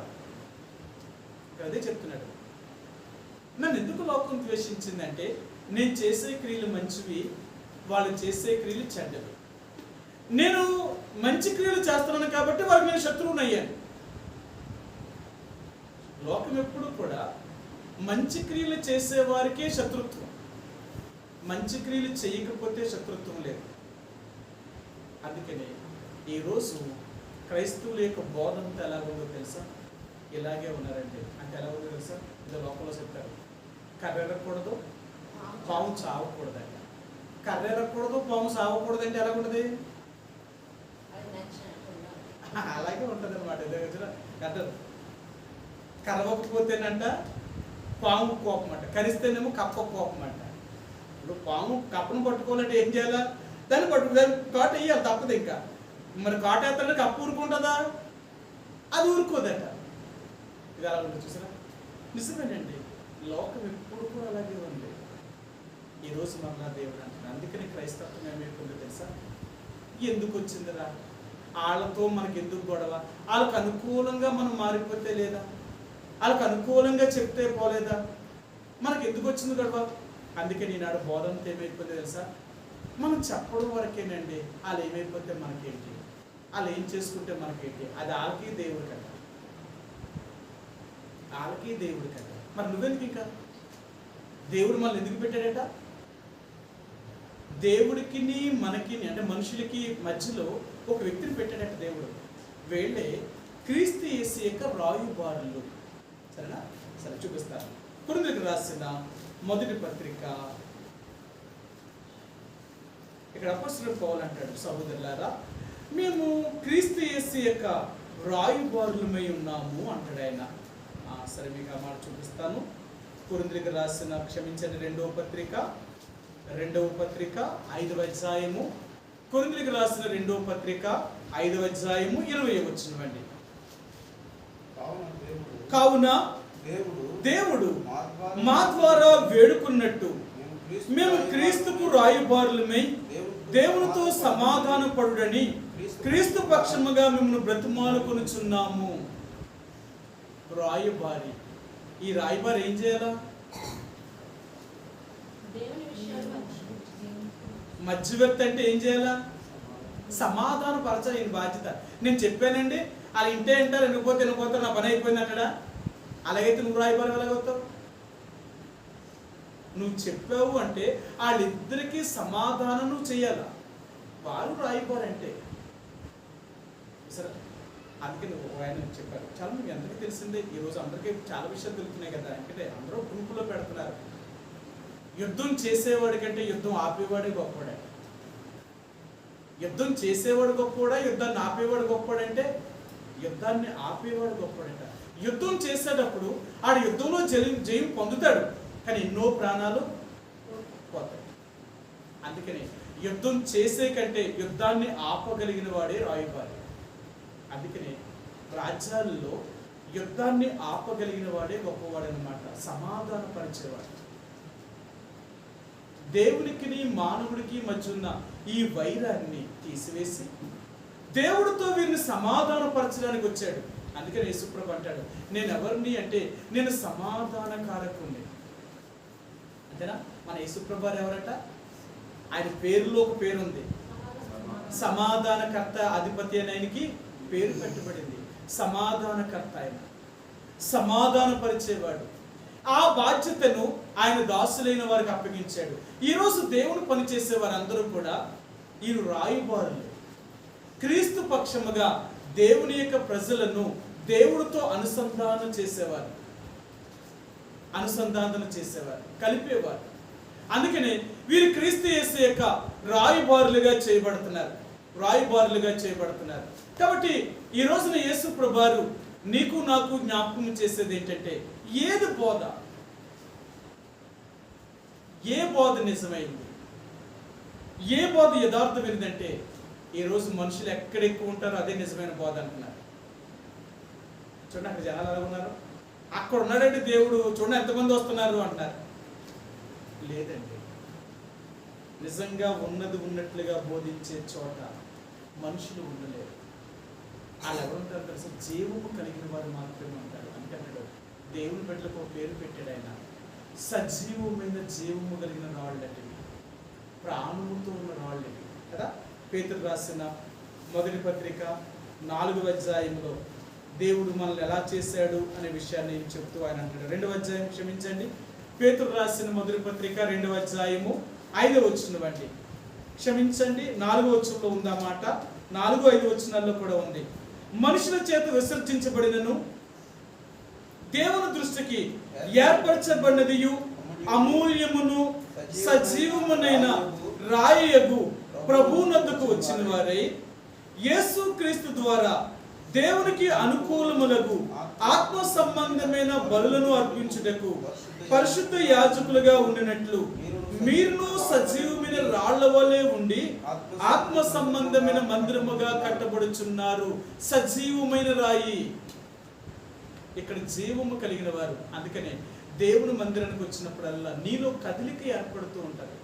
అదే చెప్తున్నాడు. నన్ను ఎందుకు లోకం ద్వేషించిందంటే నేను చేసే క్రియలు మంచివి, వాళ్ళు చేసే క్రియలు చెడ్డవి. నేను మంచి క్రియలు చేస్తున్నాను కాబట్టి వారికి నేను శత్రువుని అయ్యాను. లోకం ఎప్పుడు కూడా మంచి క్రియలు చేసే వారికే శత్రుత్వం, మంచి క్రియలు చేయకపోతే శత్రుత్వం లేదు. అందుకని ఈరోజు క్రైస్తవుల యొక్క బోధంతా ఎలాగుందో తెలుసా? ఇలాగే ఉన్నారండి. అంటే ఎలా ఉందో తెలుసా? ఇది లోకంలో చెప్తారు, కర్రెరకూడదు పాము చావకూడదండి. కర్రెరకూడదు పాము చావకూడదు అంటే ఎలా ఉంటుంది? అలాగే ఉంటుంది అనమాట. అంటే కరవకపోతేనంట పాము కోపం అంట, కరిస్తేనేమో కప్ప కోపం అంట. ఇప్పుడు పాము కప్పను పట్టుకోవాలంటే ఏం చేయాలా? దాన్ని దాన్ని కాట వేయాలి, తప్పదు. ఇంకా మరి కాట వేస్తానంటే కప్ప ఊరుకుంటుందా? అది ఊరుకోదట. ఇది అలా ఉంటుంది, చూసారా? నిజమేనండి, లోకం ఎప్పుడు కూడా అలాగే ఉంది. ఈరోజు మరలా దేవుడు అంటున్నాడు. అందుకని క్రైస్తత్వం ఏమైపోయిందో తెలుసా? ఎందుకు వచ్చిందిరా? వాళ్ళతో మనకి ఎందుకు గొడవ? వాళ్ళకు అనుకూలంగా మనం మారిపోతే లేదా? వాళ్ళకు అనుకూలంగా చెప్తే పోలేదా? మనకు ఎందుకు వచ్చింది గొడవ? అందుకని ఈనాడు బోధంతో ఏమైపోతే తెలుసా? మనం చెప్పడం వరకేనండి. వాళ్ళు ఏమైపోతే మనకేంటి, వాళ్ళు ఏం చేసుకుంటే మనకేంటి, అది వాళ్ళకి దేవుడు కదా, వాళ్ళకి దేవుడు కదా. మరి నువ్వెందుకు? ఇంకా దేవుడు మనల్ని ఎందుకు పెట్టాడట? దేవుడికి మనకి అంటే మనుషులకి మధ్యలో ఒక వ్యక్తిని పెట్టాడట దేవుడు. వీళ్ళే క్రీస్తు యేసు యొక్క రాయుబారులు. సరేనా? సరే, చూపిస్తాను. కొరింథీయులకు రాసిన మొదటి పత్రిక. ఇక్కడ అపొస్తలుడు పౌలు అంటాడు, సహోదరులారా మేము క్రీస్తు యేసు యొక్క రాయుబారులమై ఉన్నాము అంటాడు ఆయన. సరే, మీకు ఆ మాట చూపిస్తాను. కొరింథీయులకు రాసిన, క్షమించండి, రెండవ పత్రిక 5వ అధ్యాయము. కొరింథీయులకు రాసిన 2వ పత్రిక 5వ అధ్యాయము 20వ వచనం. కావున దేవుడు మా ద్వారా వేడుకున్నట్టు మేము క్రీస్తుకు రాయుబారులమై దేవునితో సమాధాన పడుడని క్రీస్తు పక్షముగా మిమ్మల్ని బ్రతిమాలుకొనుచున్నాము. రాయుబారి. ఈ రాయుబారి ఏం చేయాలా? మధ్యవర్తి అంటే ఏం చేయాలా? సమాధాన పరచాలి. ఈయన బాధ్యత. నేను చెప్పానండి, వాళ్ళు ఇంటే అంటారు, వినకపోతే నా పని అయిపోయింది అంటాడా? అలాగైతే నువ్వు రాయబారి ఎలాగవుతావు? నువ్వు చెప్పావు అంటే వాళ్ళిద్దరికీ సమాధానం నువ్వు చేయాలా, వారు రాయబారి అంటే. సరే, అందుకే నువ్వు ఆయన చెప్పారు. చాలా మీకు అందరికీ తెలిసిందే, ఈరోజు అందరికీ చాలా విషయాలు తెలుస్తున్నాయి కదా. ఎందుకంటే అందరూ గ్రూపులో పెడుతున్నారు. యుద్ధం చేసేవాడి కంటే యుద్ధం ఆపేవాడే గొప్పవాడే. యుద్ధం చేసేవాడు గొప్పవాడా, యుద్ధాన్ని ఆపేవాడు గొప్పవాడంటే యుద్ధాన్ని ఆపేవాడు గొప్పవాడంట. యుద్ధం చేసేటప్పుడు ఆడు యుద్ధంలో జయం పొందుతాడు, కానీ ఎన్నో ప్రాణాలు పోతాయి. అందుకని యుద్ధం చేసే కంటే యుద్ధాన్ని ఆపగలిగిన వాడే రాయుబారి. అందుకని రాజ్యాల్లో యుద్ధాన్ని ఆపగలిగిన వాడే గొప్పవాడు అన్నమాట, సమాధాన పరిచేవాడు. దేవునికి మానవుడికి మధ్య ఉన్న ఈ వైరాన్ని తీసివేసి దేవుడితో వీరిని సమాధానపరచడానికి వచ్చాడు. అందుకని యేసుప్రభు అంటాడు, నేను ఎవరిని అంటే నేను సమాధానకారకుణ్ణి. అంతేనా? మన యేసుప్రభు వారు ఎవరట? ఆయన పేరులో ఒక పేరు ఉంది, సమాధానకర్త, అధిపతి అని ఆయనకి పేరు పెట్టబడింది. సమాధానకర్త, ఆయన సమాధానపరిచేవాడు. ఆ బాధ్యతను ఆయన దాసులైన వారికి అప్పగించాడు. ఈరోజు దేవుడు పనిచేసే వారందరూ కూడా ఈ రాయబారులు, క్రీస్తు పక్షముగా దేవుని యొక్క ప్రజలను దేవుడితో అనుసంధానం చేసేవారు, కలిపేవారు. అందుకనే వీరు క్రీస్తు యేసు యొక్క రాయబారులుగా చేయబడుతున్నారు. కాబట్టి ఈ రోజున యేసు ప్రభువారు నీకు నాకు జ్ఞాపకం చేసేది ఏంటంటే, ఏ బోధ నిజమైంది, ఏ బోధ యథార్థమైనదంటే, ఈరోజు మనుషులు ఎక్కడ ఎక్కువ ఉంటారో అదే నిజమైన బోధ అంటున్నారు. చూడండి అక్కడ జనాలు ఎలా ఉన్నారు, అక్కడ ఉన్నాడంటే దేవుడు చూడండి ఎంతమంది వస్తున్నారు అంటారు. లేదండి, నిజంగా ఉన్నది ఉన్నట్లుగా బోధించే చోట మనుషులు ఉండలేరు. వాళ్ళు ఎవరుంటారు తెలుసు? జీవము కలిగిన వారు మాత్రమే ఉంటారు. అందుకంటాడు దేవుని బిడ్డలకు ఒక పేరు పెట్టాడు ఆయన, సజీవమైన జీవము కలిగిన రాళ్ళవి, ప్రాణముతో ఉన్న రాళ్ళవి కదా. పేతురు రాసిన మొదటి పత్రిక 4వ అధ్యాయంలో దేవుడు మనల్ని ఎలా చేశాడు అనే విషయాన్ని చెప్తూ ఆయన అంటాడు. 2వ అధ్యాయం, క్షమించండి, పేతురు రాసిన మొదటి పత్రిక 2వ అధ్యాయము 5వ వచనం అండి, క్షమించండి 4వ వచనంలో ఉందా మాట, 4, 5 వచనాల్లో కూడా ఉంది. మనుషుల చేత విసర్జించబడినను దేవుని దృష్టికి ఏర్పరచబడినదియు అమూల్యమును సజీవమునైన రాయగు ప్రభువునొద్దకు వచ్చిన వారై యేసు క్రీస్తు ద్వారా దేవునికి అనుకూలములకు ఆత్మ సంబంధమైన బలులను అర్పించుటకు పరిశుద్ధ యాజకులుగా ఉండినట్లు మీరును సజీవమైన రాళ్ల వలె ఉండి ఆత్మ సంబంధమైన మందిరముగా కట్టబడుచున్నారు. సజీవమైన రాయి, ఇక్కడ జీవము కలిగిన వారు. అందుకనే దేవుని మందిరానికి వచ్చినప్పుడల్లా నీలో కదలిక ఏర్పడుతూ ఉంటుంది.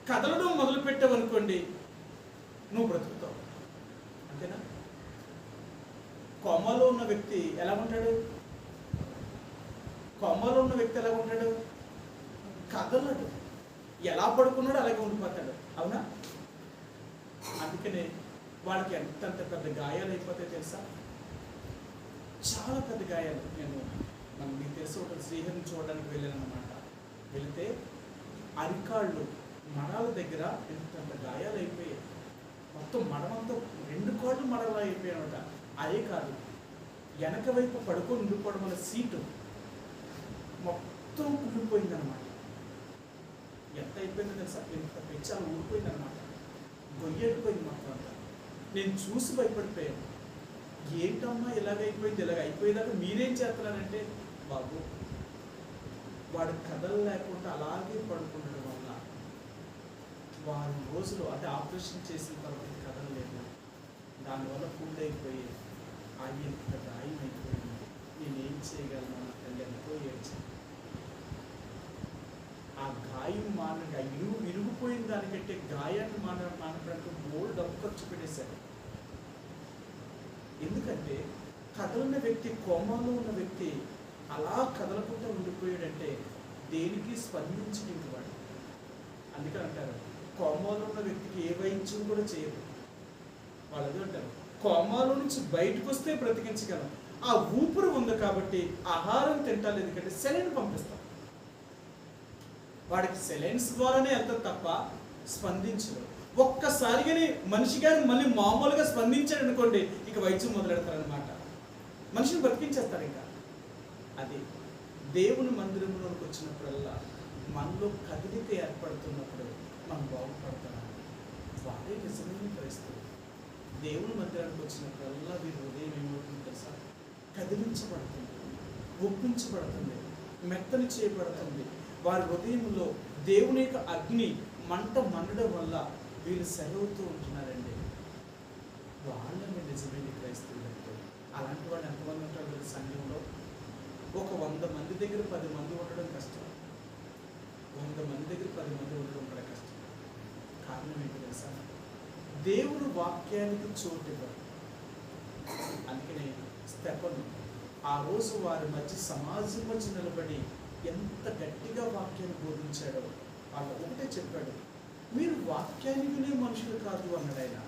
కదలడం మొదలు పెట్టావనుకోండి, నువ్వు బ్రతుకుతావు. అంతేనా? కోమాలో ఉన్న వ్యక్తి ఎలా ఉంటాడు? కదలడు. ఎలా పడుకున్నాడో అలాగే ఉండిపోతాడు. అవునా? అందుకనే వాళ్ళకి ఎంతంత పెద్ద గాయాలు అయిపోతాయి తెలుసా? చాలా పెద్ద గాయాలు. మీకు తెలిసి ఒక శ్రీహరిని చూడడానికి వెళ్ళాను అన్నమాట. వెళితే అరికాళ్ళు మడాల దగ్గర ఎంతంత గాయాలు అయిపోయాయి. మొత్తం మడమంతా 2 కాళ్ళు మడలా అయిపోయానమాట. అదే కాదు, వెనక వైపు పడుకొని ఉండిపోవడం వల్ల సీటు మొత్తం కుళ్ళిపోయిందనమాట. ఎంత అయిపోయిందో తెలుసా? ఎంత పెంచాలు ఊడిపోయిందనమాట. గొయ్యడిపోయింది మొత్తం అంతా. నేను చూసి భయపడిపోయాను. ఏంటమ్మా ఇలాగ అయిపోయేదాకా మీరేం చేస్తున్నారంటే, బాబు వాడు కథలు లేకుండా అలాగే పడుకుండడం వల్ల 6 రోజులు, అంటే ఆపరేషన్ చేసిన తర్వాత కథలు లేదు, దానివల్ల ఫుడ్ అయిపోయి ఎంత గాయం అయిపోయింది. నేనేం చేయగలను తల్లి ఎంతో ఏడ్చాను. ఆ గాయం విరిగిపోయిన దానికంటే గాయాన్ని మానడానికి బోల్డ్ డబ్బు ఖర్చు పెట్టేశారు. ఎందుకంటే కదలన్న వ్యక్తి, కోమాలో ఉన్న వ్యక్తి అలా కదలకుండా ఉండిపోయాడంటే దేనికి స్పందించడం వాడు. అందుకని అంటారు కోమాలో ఉన్న వ్యక్తికి ఏ వైద్యం కూడా చేయదు. వాళ్ళు అదే అంటారు, కోమాలో నుంచి బయటకు వస్తే బ్రతికించగలం. ఆ ఊపిరి ఉంది కాబట్టి ఆహారం తింటాలి, ఎందుకంటే సెలైన్ పంపిస్తాం. వాడికి సెలైన్స్ ద్వారానే వెళ్తారు తప్ప స్పందించరు. ఒక్కసారిగానే మనిషి కానీ మళ్ళీ మామూలుగా స్పందించాడు అనుకోండి, ఇక వైద్యం మొదలెడతారనమాట. మనిషిని బ్రతికించేస్తారు. ఇంకా అది దేవుని మందిరంలోకి వచ్చినప్పుడల్లా మనలో కదిలిక ఏర్పడుతున్నప్పుడు మనం బాగుపడతాం. వాడే నిజమైన క్రైస్తవులు. దేవుని మందిరానికి వచ్చినప్పుడల్లా వీరి హృదయం ఏమవుతుంది తెలుసా? కదిలించబడుతుంది, ఒప్పించబడుతుంది, మెత్తని చేయబడుతుంది. వారి హృదయంలో దేవుని యొక్క అగ్ని మంట మండడం వల్ల వీళ్ళు సెలవుతూ ఉంటున్నారండి. వాళ్ళని నిజమైన క్రైస్తవులు అంటే. అలాంటి వాళ్ళు ఎంతమంది ఉంటారు సంఘంలో? ఒక 100 మంది దగ్గర 10 మంది ఉండడం కష్టం. 100 మంది దగ్గర 10 మంది ఉండడం కూడా కష్టం. కారణం ఏంటి తెలుసా? దేవుడు వాక్యానికి చోటివ్వరు. అందుకనే స్తెఫను ఆ రోజు వారి మధ్య సమాజం మధ్య నిలబడి ఎంత గట్టిగా వాక్యాన్ని బోధించాడో. వాళ్ళు ఒకటే చెప్పాడు, మీరు వాక్యాన్ని వినే మనుషులు కాదు అన్నాడు ఆయన.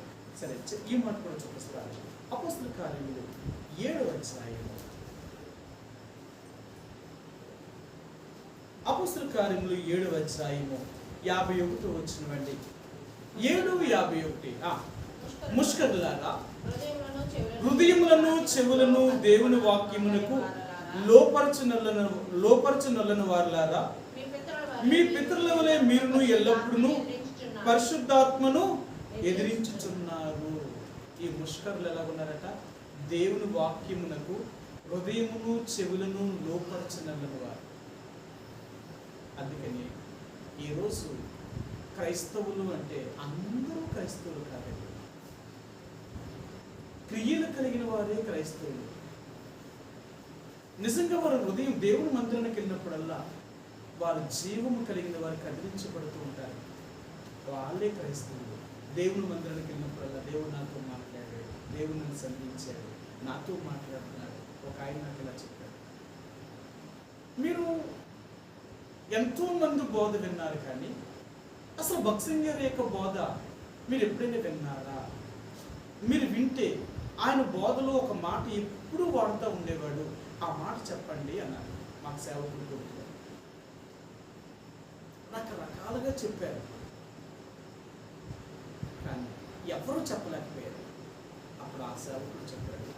సరే, ఈ మాట కూడా చూపిస్తారు. అపోస్తలుల కార్యములు 7వ అధ్యాయము. అపోస్తలుల కార్యములు 7వ అధ్యాయము 51వ వచనమండి. 7:51. ముష్కరులారా, హృదయములను చెవులను దేవుని వాక్యమునకు లోపరచునొల్లని వారులారా, మీ పితరుల వలె మీరును ఎల్లప్పుడూ పరిశుద్ధాత్మను ఎదిరించుచున్నారు. ఈ ముష్కరులు ఎలా ఉన్నారట? దేవుని వాక్యమునకు హృదయమును చెవులను లోపరచునొల్లని వారు. అందుకని ఈరోజు క్రైస్తవులు అంటే అందరూ క్రైస్తవులు కాదండి. క్రియలు కలిగిన వారే క్రైస్తవులు. నిజంగా వారి హృదయం దేవుని మందిరానికి వెళ్ళినప్పుడల్లా వారు జీవము కలిగిన వారు కదిలించబడుతూ ఉంటారు. వాళ్ళే క్రైస్తవులు. దేవుని మందిరానికి వెళ్ళినప్పుడల్లా దేవుడు నాతో మాట్లాడాడు, దేవుడు నన్ను సంధించాడు, నాతో మాట్లాడుతున్నాడు. ఒక ఆయన నాకు ఇలా చెప్పాడు, మీరు ఎంతో మంది బోధ విన్నారు, కానీ అసలు భక్సింగ్ గారి యొక్క బోధ మీరు ఎప్పుడైనా విన్నారా? మీరు వింటే ఆయన బోధలో ఒక మాట ఎప్పుడూ వాడుతూ ఉండేవాడు, ఆ మాట చెప్పండి అన్నారు. మాకు సేవకులు కొడుకు రకరకాలుగా చెప్పారు, కానీ ఎవరూ చెప్పలేకపోయారు. అప్పుడు ఆ సేవకులు చెప్పాడు,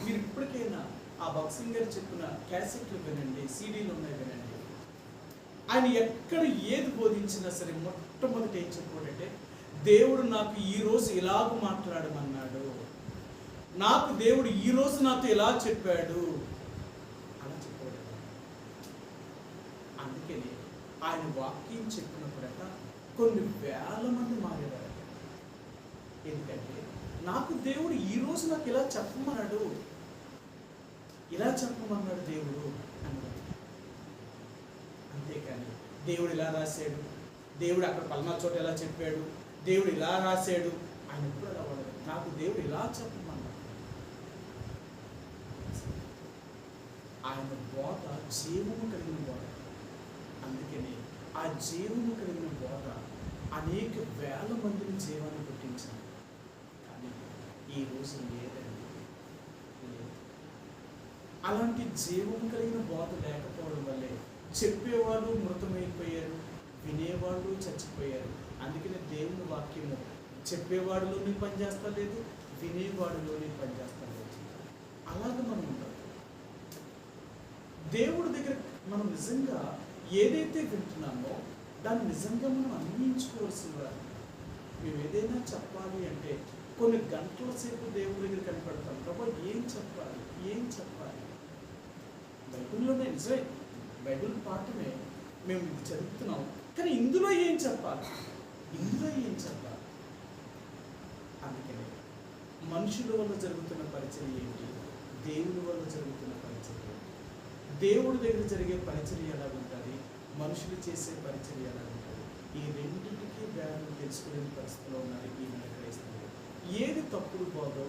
మీరు ఇప్పటికైనా ఆ భక్సింగ్ గారు చెప్పిన క్యాసెట్లు వినండి, సీడీలు ఉన్నాయి వినండి. ఆయన ఎక్కడ ఏది బోధించినా సరే మొట్టమొదటి ఏం చెప్పాడంటే, దేవుడు నాకు ఈరోజు ఇలాగ మాట్లాడమన్నాడు, నాకు దేవుడు ఈరోజు నాతో ఇలా చెప్పాడు అలా చెప్పాడు. అందుకని ఆయన వాక్యం చెప్పినప్పుడట కొన్ని వేల మంది మారేవారు. ఎందుకంటే నాకు దేవుడు ఈరోజు నాకు ఇలా చెప్పమన్నాడు, ఇలా చెప్పమన్నాడు దేవుడు అన్నాడు. అంతేకాని దేవుడు ఇలా రాశాడు, దేవుడు అక్కడ పలానా చోట ఇలా చెప్పాడు, దేవుడు ఇలా రాశాడు ఆయన ఎప్పుడు అలా వాడదు. నాకు దేవుడు ఇలా చెప్పమన్నాడు. ఆయన బోధ జీవము కలిగిన బోధ. అందుకని ఆ జీవము కలిగిన బోధ అనేక వేల మందిని జీవాన్ని పుట్టించింది. కానీ ఈ రోజు లేదండి. అలాంటి జీవము కలిగిన బోధ లేకపోవడం వల్లే చెప్పేవాళ్ళు మృతమైపోయారు, వినేవాళ్ళు చచ్చిపోయారు. అందుకనే దేవుని వాక్యము చెప్పేవాడిలోనే పనిచేస్తా లేదు, వినేవాడిలోనే పనిచేస్తా లేదు. అలాగే మనం ఉంటాం. దేవుడి దగ్గర మనం నిజంగా ఏదైతే వింటున్నామో దాన్ని నిజంగా మనం అన్వయించుకోవాల్సిన వారు. మేము ఏదైనా చెప్పాలి అంటే కొన్ని గంటల సేపు దేవుడి దగ్గర కనపడతాం. ప్రభా ఏం చెప్పాలి, ఏం చెప్పాలి? బైబిల్లోనే నిజమే, బైబిల్ పాఠమే మేము ఇది చదువుతున్నాం, కానీ ఇందులో ఏం చెప్పాలి, ఇందులో ఏం చెప్పాలి? అందుకనే మనుషుల వల్ల జరుగుతున్న పరిచయం ఏంటి, దేవుని వల్ల జరుగుతున్న పరిచయం ఏంటి? దేవుడి దగ్గర జరిగే పరిచయం ఎలా ఉంటుంది, మనుషులు చేసే పరిచయం ఎలా ఉంటుంది? ఈ రెండింటికి భేదం తెలుసుకోలేని పరిస్థితిలో ఉన్నారు ఈ మన క్రైస్తవులు. ఏది తప్పుడు బోధో,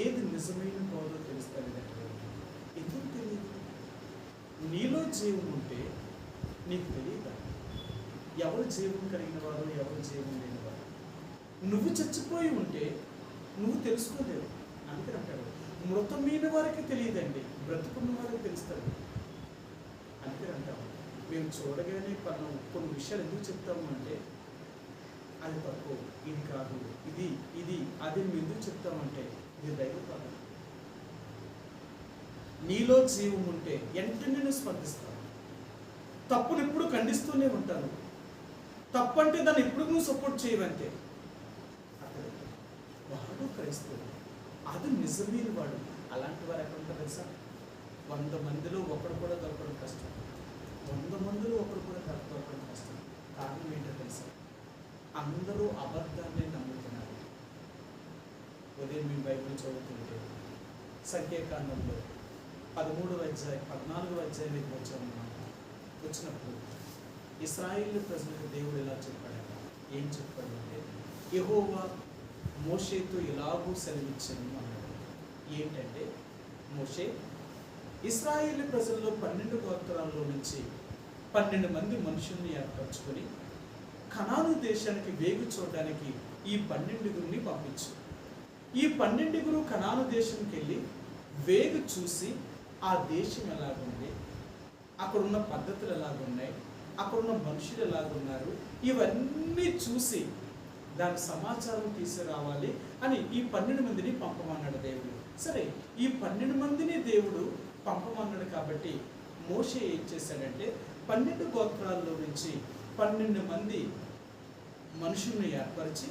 ఏది నిజమైన బోధో తెలుస్తలేదంటే ఎందుకు తెలియదు? నీలో జీవం ఉంటే నీకు తెలియదా ఎవరు జీవం కలిగిన వారు, ఎవరు జీవం లేని వారు? నువ్వు చచ్చిపోయి ఉంటే నువ్వు తెలుసుకోలేవు. అందుకని అంటాడు, మృతమైన వారికి తెలియదండి, బ్రతుకున్న వారికి తెలుస్తుంది. అందుకని అంటాము, మేము చూడగానే కొన్ని విషయాలు ఎందుకు చెప్తాము అంటే అది తప్పు, ఇది కాదు, ఇది ఇది అది మేము ఎందుకు చెప్తామంటే ఇది దైవపాలన. నీలో జీవం ఉంటే వెంటనే నేను స్పందిస్తాను. తప్పును ఎప్పుడు ఖండిస్తూనే ఉంటాను. తప్పంటే దాన్ని ఎప్పుడు నువ్వు సపోర్ట్ చేయవంతే. వాడు క్రైస్తవుడు, అది నిజమైన వాడు. అలాంటి వారు ఎక్కడ ఉంటారు తెలుసా? 100 మందిలో ఒకడు కూడా దొరకడం కష్టం. 100 మందిలో ఒకడు కూడా దొరకడం కష్టం. కారణం ఏంటో తెలుసా? అందరూ అబద్ధాన్ని నమ్ముతున్నారు. ఉదయం మేము బైబిల్ చదువుతుంటే సంఖ్యాకాండంలో 13వ అధ్యాయం 14వ అధ్యాయానికి వచ్చామన్నమాట. వచ్చినప్పుడు ఇశ్రాయేలు ప్రజలకు దేవుడు ఎలా చెప్పాడట? ఏం చెప్పాడంటే, యెహోవా మోషేతో ఇలాగూ సెలవిచ్చాను అన్నాడు. ఏంటంటే, మోషే, ఇశ్రాయేలు ప్రజల్లో 12 గోత్రాల్లో నుంచి 12 మంది మనుషుల్ని ఏర్పరచుకొని కనాను దేశానికి వేగు చూడడానికి ఈ 12 పంపించు. ఈ 12 కనాను దేశంకి వెళ్ళి వేగు చూసి ఆ దేశం ఎలాగుంది, అక్కడున్న పద్ధతులు ఎలాగున్నాయి, అక్కడున్న మనుషులు ఎలాగున్నారు, ఇవన్నీ చూసి దాని సమాచారం తీసుకురావాలి అని ఈ 12 మందిని పంపమన్నాడు దేవుడు. సరే, ఈ 12 మందిని దేవుడు పంపమన్నాడు కాబట్టి మోషే ఏం చేశాడంటే 12 గోత్రాల్లో నుంచి 12 మంది మనుషుల్ని ఏర్పరిచి,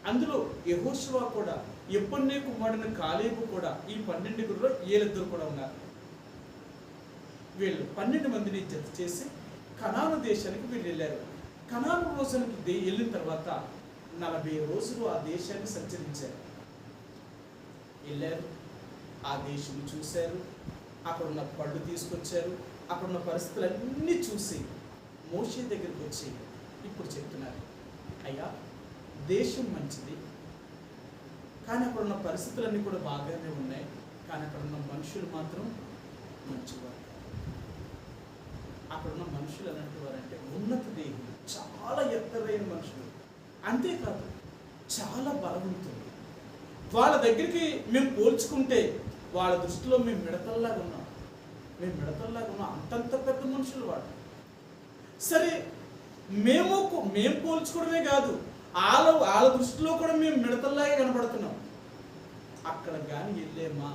అందులో యెహోషువ కూడా, యెఫున్నె కుమారుడైన కాలేబు కూడా, ఈ 12 వీళ్ళిద్దరు కూడా ఉన్నారు. వీళ్ళు 12 మందిని జత చేసి కనాను దేశానికి వీళ్ళు వెళ్ళారు. కనాను రోజులకి వెళ్ళిన తర్వాత 40 రోజులు ఆ దేశాన్ని సంచరించారు. వెళ్ళారు, ఆ దేశం చూశారు, అక్కడున్న పళ్ళు తీసుకొచ్చారు, అక్కడున్న పరిస్థితులన్నీ చూసి మోషే దగ్గరికి వచ్చి ఇప్పుడు చెప్తున్నారు, అయ్యా దేశం మంచిది, కానీ అక్కడున్న పరిస్థితులన్నీ కూడా బాగానే ఉన్నాయి, కానీ అక్కడున్న మనుషులు మాత్రం మంచివారు. అక్కడున్న మనుషులు ఎలాంటి వారంటే ఉన్నత దేహులు, చాలా ఎత్తరైన మనుషులు, అంతేకాదు చాలా బలవంతులు. వాళ్ళ దగ్గరికి మేము పోల్చుకుంటే వాళ్ళ దృష్టిలో మేము మిడతల్లాగా ఉన్నాం, అంతంత పెద్ద మనుషులు వాళ్ళు. సరే, మేము పోల్చుకోవడమే కాదు, వాళ్ళ దృష్టిలో కూడా మేము మిడతల్లాగే కనబడుతున్నాం. అక్కడ కానీ వెళ్ళేమా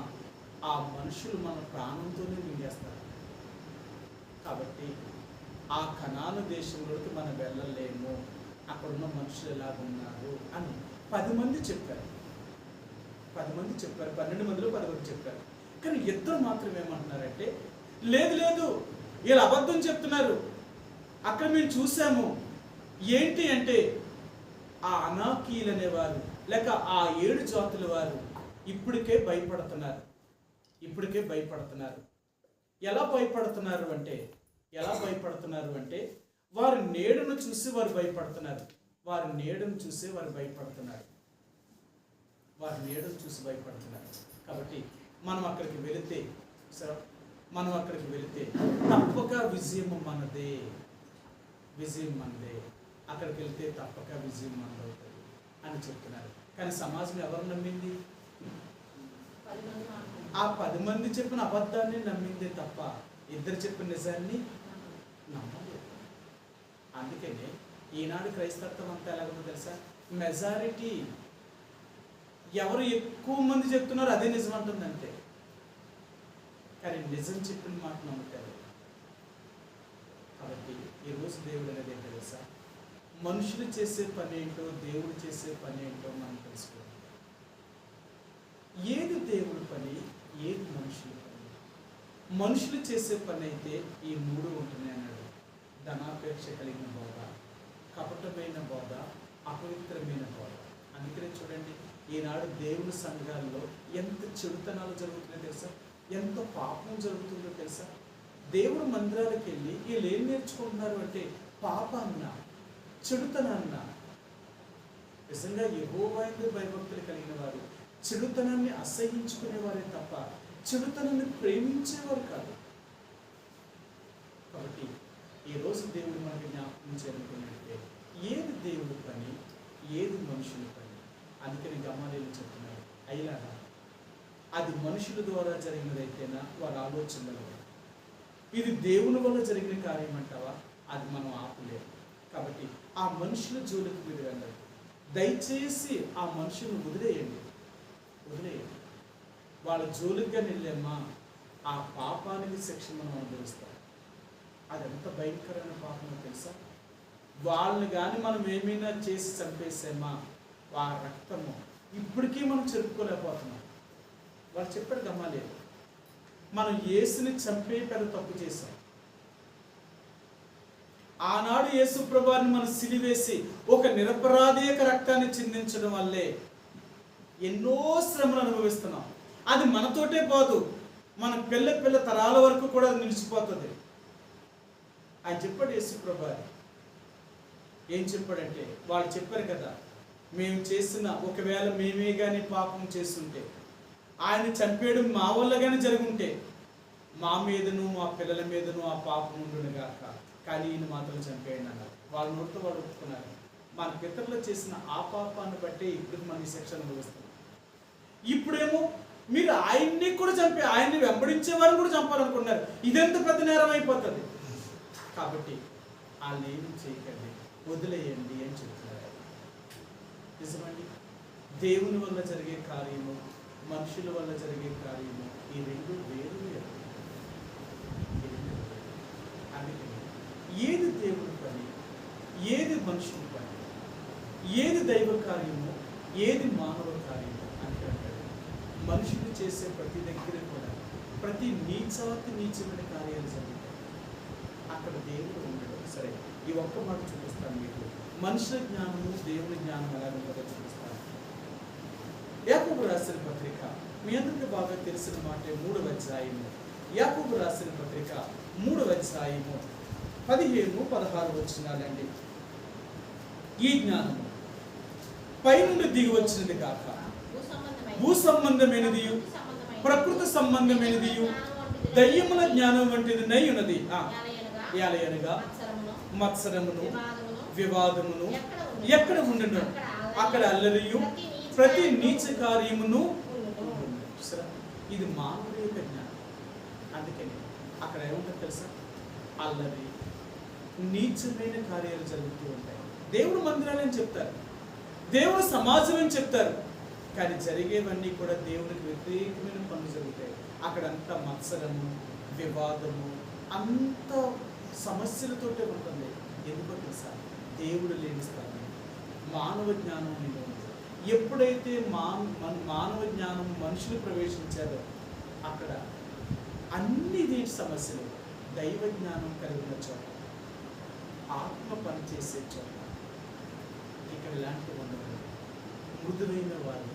ఆ మనుషులు మన ప్రాణంతోనే మింగేస్తారు. కాబట్టి ఆ కనాను దేశంలోకి మనం వెళ్ళలేము, అక్కడున్న మనుషులు ఎలాగున్నారు అని 10 మంది చెప్పారు. 12 మందిలో 10 మంది చెప్పారు. కానీ ఇద్దరు మాత్రం ఏమంటున్నారంటే, లేదు వీళ్ళు అబద్ధం చెప్తున్నారు, అక్కడ మేము చూసాము. ఏంటి అంటే, ఆ అనాకీలు అనేవారు లేక ఆ 7 జాతుల వారు ఇప్పటికే భయపడుతున్నారు. ఎలా భయపడుతున్నారు అంటే వారి నీడను చూసి వారు భయపడుతున్నారు. కాబట్టి మనం అక్కడికి వెళితే తప్పక విజయం మనదే. అక్కడికి వెళ్తే తప్పక విజయం మనదవుతుంది అని చెప్తున్నారు. కానీ సమాజం ఎవరు నమ్మింది? ఆ 10 మంది చెప్పిన అబద్ధాన్ని నమ్మిందే తప్ప ఇద్దరు చెప్పిన నిజాన్ని నమ్మలేదు. అందుకనే ఈనాడు క్రైస్తత్వం అంతా ఎలాగో తెలుసా, మెజారిటీ ఎవరు ఎక్కువ మంది చెప్తున్నారో అదే నిజం అంటుంది అంతే. కానీ నిజం చెప్పిన మాట నమ్ముతారు. కాబట్టి ఈరోజు దేవుడు అనేది ఏంటో తెలుసా, మనుషులు చేసే పని ఏంటో, దేవుడు చేసే పని ఏంటో మనం తెలుసుకోవాలి. ఏది దేవుడి పని, ఏది మనుషుల పని? మనుషులు చేసే పని అయితే ఈ 3 ఉంటున్నాయి అన్నాడు. ధనాపేక్ష కలిగిన బోధ, కపటమైన బోధ, అపవిత్రమైన బోధ. అందుకనే చూడండి, ఈనాడు దేవుని సంఘాల్లో ఎంత చెడుతనాలు జరుగుతున్నాయో తెలుసా, ఎంత పాపం జరుగుతుందో తెలుసా. దేవుడు మందిరాలకు వెళ్ళి వీళ్ళు ఏం నేర్చుకుంటున్నారు అంటే పాపాన్న, చెడుతనాన్న. నిజంగా యెహోవా యందు భయభక్తులు కలిగిన వారు చెడుతనాన్ని అసహించుకునేవారే తప్ప చెడుతనాన్ని ప్రేమించేవారు కాదు. కాబట్టి ఈరోజు దేవుడు మనకి జ్ఞాపకం చేయాలనుకున్నట్టే, ఏది దేవుడి పని, ఏది మనుషుల పని. అందుకని గమనించి చెప్తున్నారు, అయ్యారా అది మనుషుల ద్వారా జరిగినదైతేనా వారి ఆలోచనలో, ఇది దేవుని వల్ల జరిగిన కార్యం అంటావా, అది మనం ఆపలేము. కాబట్టి ఆ మనుషుల జోలికి మీరు వెళ్ళండి. దయచేసి ఆ మనుషులను వదిలేయండి. వాళ్ళ జోలిగా వెళ్ళామా ఆ పాపానికి శిక్ష మనం అనుభవిస్తాం. అది ఎంత భయంకరమైన పాపమో తెలుసా. వాళ్ళని కానీ మనం ఏమైనా చేసి చంపేసామా, ఆ రక్తము ఇప్పటికీ మనం చెప్పుకోలేకపోతున్నాం. వాళ్ళు చెప్పాడు గమ్మలేదు, మనం యేసుని చంపే పెద్ద తప్పు చేశాం. ఆనాడు యేసు ప్రభువుని మనం సిలివేసి ఒక నిరపరాధేయక రక్తాన్ని చిందించడం వల్లే ఎన్నో శ్రమలు అనుభవిస్తున్నాం. అది మనతోటే పోదు, మన పిల్ల తరాల వరకు కూడా అది నిలిచిపోతుంది. ఆయన చెప్పాడు యేసు ప్రభువు. ఏం చెప్పాడంటే, వాళ్ళు చెప్పారు కదా, మేము చేసిన, ఒకవేళ మేమే కానీ పాపం చేస్తుంటే, ఆయన చంపేయడం మా వల్ల కానీ జరుగుంటే, మా మీదను మా పిల్లల మీదను ఆ పాపం ఉండును గాక, కానీ ఈయన మాత్రం చంపేయండి అన్నారు. వాళ్ళ నోటితో వాళ్ళు ఒప్పుకున్నారు. మన పితరులు చేసిన ఆ పాపాన్ని బట్టి ఇప్పుడు మన ఈ శిక్ష అనుభవిస్తున్నాం. ఇప్పుడేమో మీరు ఆయన్ని కూడా ఆయన్ని వెంబడించే వారిని కూడా చంపాలనుకున్నారు. ఇదెంత పెద్ద నేరం అయిపోతుంది. కాబట్టి వాళ్ళు ఏమి చేయకండి, వదిలేయండి అని చెప్తున్నారు. నిజమండి, దేవుని వల్ల జరిగే కార్యము, మనుషుల వల్ల జరిగే కార్యము, ఈ రెండు వేరు వేరు. అందుకని ఏది దేవుని పని, ఏది మనుషుల పని, ఏది దైవ కార్యము, ఏది మానవ కార్యము అంటే మనుషులు చేసే ప్రతి దగ్గర కూడా ప్రతి నీచమైన కార్యాలు జరుగుతాయి. అక్కడ దేవుడు ఉండడు. సరే, ఈ ఒక్క మాట చూపిస్తాను మీకు. మనుషుల జ్ఞానము దేవుని జ్ఞానం ఎలా ఉంటుందో చూపిస్తాను. యాకోబు రాసిన పత్రిక మీ అందరికీ బాగా తెలిసిన మాట 3వ అధ్యాయము. యాకోబు రాసిన పత్రిక 3వ అధ్యాయము 15-16 వచనాలండి. ఈ జ్ఞానము పైనుండి దిగి వచ్చినది కాక, భూ సంబంధమైనది, ప్రకృతి సంబంధమైనది, దయ్యముల జ్ఞానం వంటిది నై ఉన్నది. యాలయనగా మత్సరమును వివాదమును ఎక్కడ ఉండను, అక్కడ అల్లరియు ప్రతి నీచ కార్యమును. ఇది మానవుడి యొక్క జ్ఞానం. అందుకని అక్కడ ఏముంటుంది తెలుసా? అల్లరి, నీచమైన కార్యాలు జరుగుతూ ఉంటాయి. దేవుడు మందిరాలని చెప్తారు, దేవుడు సమాజం అని చెప్తారు, కానీ జరిగేవన్నీ కూడా దేవునికి వ్యతిరేకమైన పనులు జరుగుతాయి. అక్కడంతా మత్సరము, వివాదము, అంత సమస్యలతోటే ఉంటుంది. ఎందుకో తెలుసా? దేవుడు లేని స్థానం, మానవ జ్ఞానం మీద ఉంది. ఎప్పుడైతే మానవ జ్ఞానం మనుషులు ప్రవేశించారో అక్కడ అన్ని దీని సమస్యలు, దైవ జ్ఞానం కలిగిన చోట, ఆత్మ పనిచేసే చోట ఇక్కడ ఇలాంటివి ఉండదు. మృదువైన వారు,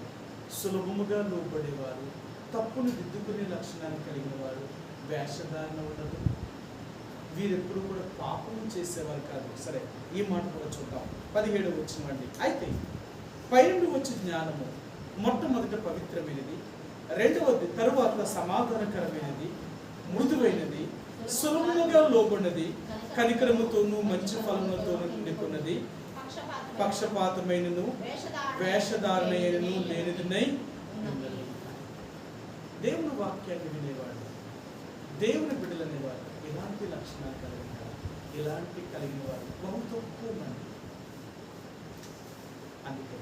సులభముగా లోబడేవారు, తప్పును దిద్దుకునే లక్షణాన్ని కలిగిన వారు, వేషధారణ ఉండదు. వీరెప్పుడు కూడా పాపం చేసేవారు కాదు. సరే, ఈ మాట కూడా చూద్దాం. 17వ వచనం. అయితే పైనుండి వచ్చే జ్ఞానము మొట్టమొదట పవిత్రమైనది, రెండవది తరువాత సమాధానకరమైనది, మృదువైనది, సులభముగా లోబడినది, కనికరముతోనూ మంచి ఫలములతోనూ నిండుకున్నది, పక్షపాతమైనను వేషధారణను లేనిదినై ఉన్నది. దేవుని వాక్యాన్ని వినేవాడు, దేవుని బిడ్డలనేవాడు ఇలాంటి లక్షణాలు కలిగిన వారు బహు తక్కువ మంది. అందుకే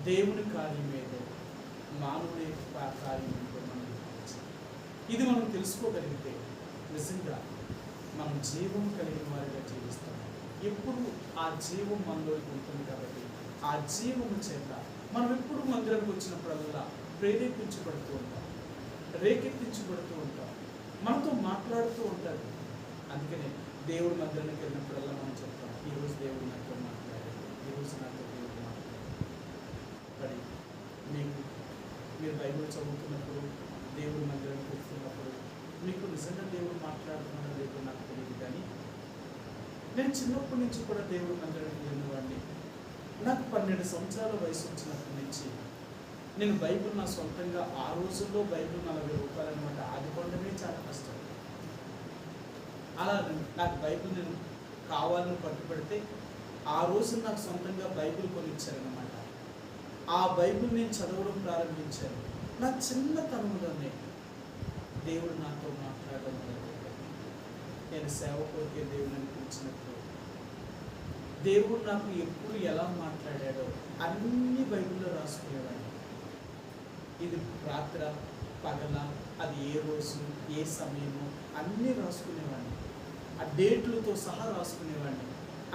దేవుని కార్యం ఏదో, మానవుడి కార్యం ఏదో మనం ఇది మనం తెలుసుకోగలిగితే నిజంగా మనం జీవం కలిగిన వారిగా జీవిస్తాం. ఎప్పుడు ఆ జీవం మనలోకి ఉంటుంది. కాబట్టి ఆ జీవము చేత మనం ఎప్పుడు మందిరానికి వచ్చినప్పుడల్లా ప్రేరేపించబడుతూ ఉంటాం, రేకెత్తించబడుతూ ఉంటాం, మనతో మాట్లాడుతూ ఉంటాడు. అందుకనే దేవుడి మందిరానికి వెళ్ళినప్పుడల్లా మనం చెప్తాం, ఈరోజు దేవుడు నాతో మాట్లాడాడు, ఈరోజు నాతో దేవుడు మాట్లాడాడు. మరి మీరు బైబిల్ చదువుతున్నప్పుడు, దేవుడి మందిరానికి వస్తున్నప్పుడు మీకు నిజంగా దేవుడు మాట్లాడుతున్నాడో లేదో నాకు తెలియదు. కానీ నేను చిన్నప్పటి నుంచి కూడా దేవుడి మందిరానికి వెళ్ళినవాడిని. నాకు 12 సంవత్సరాల వయసు వచ్చినప్పటి నుంచి నేను బైబిల్ నా సొంతంగా, ఆ రోజుల్లో బైబిల్ 40 రూపాయలు అనమాట, అది కొనడమే చాలా కష్టం. అలా నాకు బైబిల్ నేను కావాలని పట్టుబడితే ఆ రోజు నాకు సొంతంగా బైబిల్ కొనిచ్చారనమాట. ఆ బైబిల్ నేను చదవడం ప్రారంభించాను. నా చిన్నతనంలోనే దేవుడు నాతో మాట్లాడడం మొదలుపెట్టాడు. నేను సేవ కొరికే దేవుని అనిపించినప్పుడు దేవుడు నాకు ఎప్పుడు ఎలా మాట్లాడాడో అన్ని బైబిల్లో రాసుకునేవాడిని. ఇది రాత్ర పగల, అది ఏ రోజు ఏ సమయము అన్నీ రాసుకునేవాడిని. ఆ డేట్లతో సహా రాసుకునేవాడిని.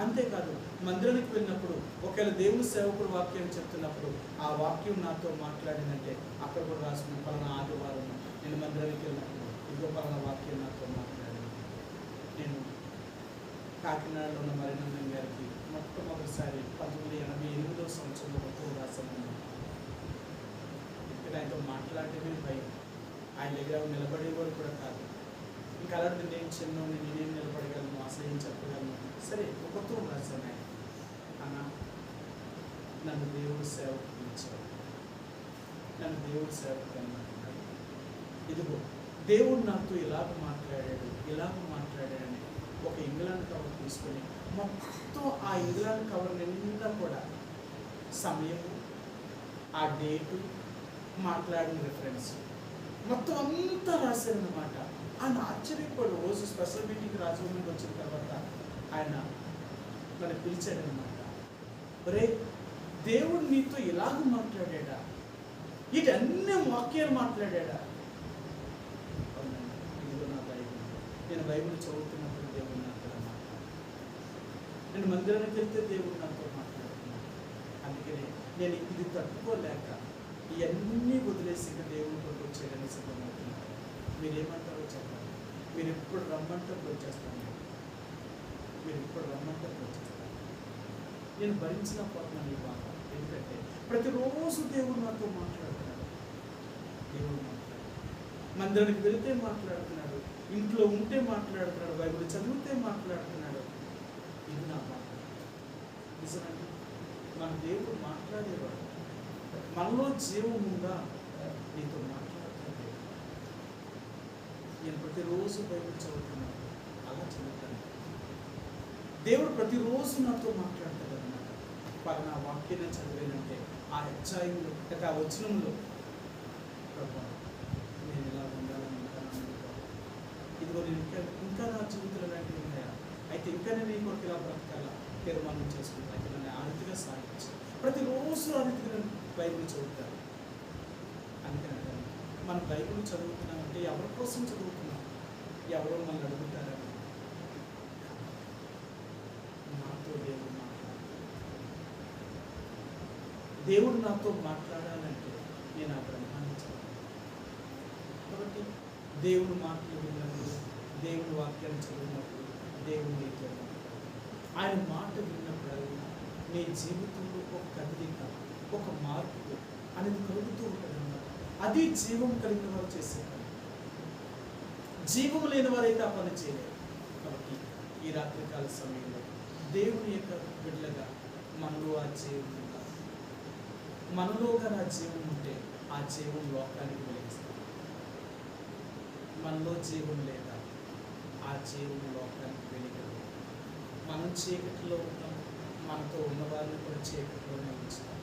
అంతేకాదు, మందిరానికి వెళ్ళినప్పుడు ఒకవేళ దేవుని సేవకుడు వాక్యాన్ని చెప్తున్నప్పుడు ఆ వాక్యం నాతో మాట్లాడిందంటే అక్కడ కూడా రాసుకుని, పలానా ఆదివారం నేను మందిరానికి వెళ్ళినప్పుడు ఇంకో పలానా వాక్యం నాతో మాట్లాడింది. నేను కాకినాడలో ఉన్న మరినందన్ గారికి మొట్టమొదటిసారి 1988వ సంవత్సరంలో ఉత్తరం రాశాను. ఇక్కడ ఆయనతో మాట్లాడేది భయం. ఆయన దగ్గర నిలబడేవాడు కూడా కాదు. ఇంకా అలాంటి నేను చిన్నోని, నేనేం నిలబడగలను, అసలు ఏం చెప్పగలను. సరే, ఒక ఉత్తరం రాశాను. ఆయన అన్న, నన్ను దేవుడు సేవకు పిలిచాడు, నన్ను దేవుడు సేవకు అంటున్నాడు. ఇదిగో దేవుడు నాతో ఇలాగ మాట్లాడాడని ఒక ఇంగ్లాండ్ కవర్ తీసుకొని మొత్తం ఆ ఇంగ్లాండ్ కవర్ నిండా కూడా సమయము, ఆ డేటు, మాట్లాడిన రిఫరెన్స్ మొత్తం అంతా రాశారనమాట. ఆయన ఆశ్చర్యపడు రోజు స్పెషల్ మీటింగ్ రాజమండ్రికి వచ్చిన తర్వాత ఆయన నన్ను పిలిచాడనమాట. ఒరే, దేవుడు నీతో ఇలాగ మాట్లాడా, ఇటన్నీ వాక్యాలు మాట్లాడా. ఇదిగో నా బైబిల్, నేను బైబిల్ చదువుతున్నప్పుడు దేవుడు నాతో మాట్లాడు, నేను మందిరానికి వెళ్తే దేవుడు నాతో మాట్లాడుతున్నాడు. అందుకనే నేను ఇది తట్టుకోలేక ఇవన్నీ వదిలేసి ఇంకా దేవుని కొరకు వచ్చేయడానికి సిద్ధమవుతున్నాను. మీరేమంటారో చెప్పండి. మీరు ఎప్పుడు రమ్మంటారు వచ్చేస్తాను, మీరు ఎప్పుడు రమ్మంటారు వచ్చేస్తాను. నేను భరించలేకపోతున్నాను ఈ బాధ. ఎందుకంటే ప్రతిరోజు దేవుడు నాతో మాట్లాడుతున్నాడు. దేవుడు మందిరానికి వెళితే మాట్లాడుతున్నాడు, ఇంట్లో ఉంటే మాట్లాడుతున్నాడు, బైబిల్ చదివితే మాట్లాడుతున్నాడు. ఇది నా బాధ. నిజమండి, మన దేవుడు మాట్లాడేవాడు. మనలో జీవం ఉందా, నీతో మాట్లాడుతుంది. నేను ప్రతిరోజు బైబిల్ చదువుతున్నాను, అలా చదువుతాను. దేవుడు ప్రతిరోజు నాతో మాట్లాడతాడు అన్నమాట. పలానా వాక్యాన్ని చదివానంటే ఆ అధ్యాయంలో ఆ వచనంలో ప్రభా నేను ఇలా ఉండాలని ఇదిగో నేను ఇంకా నా జీవితంలో లాంటివి ఉన్నాయా, అయితే ఇంకా నేను ఈ కొరకు ఇలా బ్రతకాలా తీర్మానం చేసుకుంటా, అయితే నన్ను ఆ రీతిగా సాగించి ప్రతిరోజు ఆ రీతిగా బైబిల్ చదువుతారు. అందుకని మనం బైబిల్ చదువుతున్నామంటే ఎవరి కోసం చదువుతున్నాం, ఎవరో మనల్ని అడుగుతారని. నాతో దేవుడు నాతో మాట్లాడాలంటే నేను ఆ బ్రహ్మాన్ని చదువుతాను. కాబట్టి దేవుడు మాటలు విన్నప్పుడు, దేవుని వాక్యాన్ని చదివినప్పుడు దేవుడు నీతో ఆయన మాట విన్నప్పుడు నీ జీవితంలో ఒక కదలిక, ఒక మార్పు అనేది కలుగుతూ ఉంటుంది అన్నమాట. అది జీవం కలిగిన వారు చేసే పని. జీవం లేని వారైతే ఆ పని చేయలేరు. కాబట్టి ఈ రాత్రికాల సమయంలో దేవుని యొక్క బిడ్డలుగా మనలో ఆ జీవం ఉందా, మనలోగా ఆ జీవం ఉంటే ఆ జీవం లోకానికి వెలిగిస్తుంది. మనలో జీవం లేదా ఆ జీవం లోకానికి వెలిగదు. మనం చీకటిలో ఉంటాం, మనతో ఉన్న వారిని కూడా చీకటిలోనే ఉంచుతాం.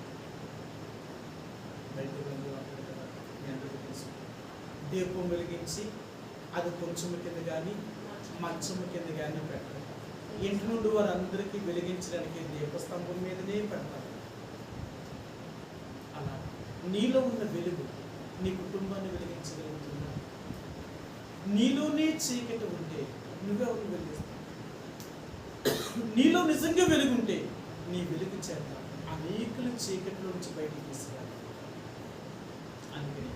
బయట అంటారు కదా, మీ అందరికీ తెలుసు, దీపం వెలిగించి అది కొంచెం కింద కానీ మంచము కింద కానీ పెట్టరు. ఇంటి నుండి వారందరికీ వెలిగించడానికి దీపస్తంభం మీదనే పెడతారు. అలా నీలో ఉన్న వెలుగు నీ కుటుంబాన్ని వెలిగించగలుగుతుందా? నీలోనే చీకటి ఉంటే నువ్వెవరు వెలిగిస్తావు? నీలో నిజంగా వెలుగుంటే నీ వెలుగు చేత అనేకులు చీకటిలో నుంచి బయటికి తీసుకురాలి. అందుకని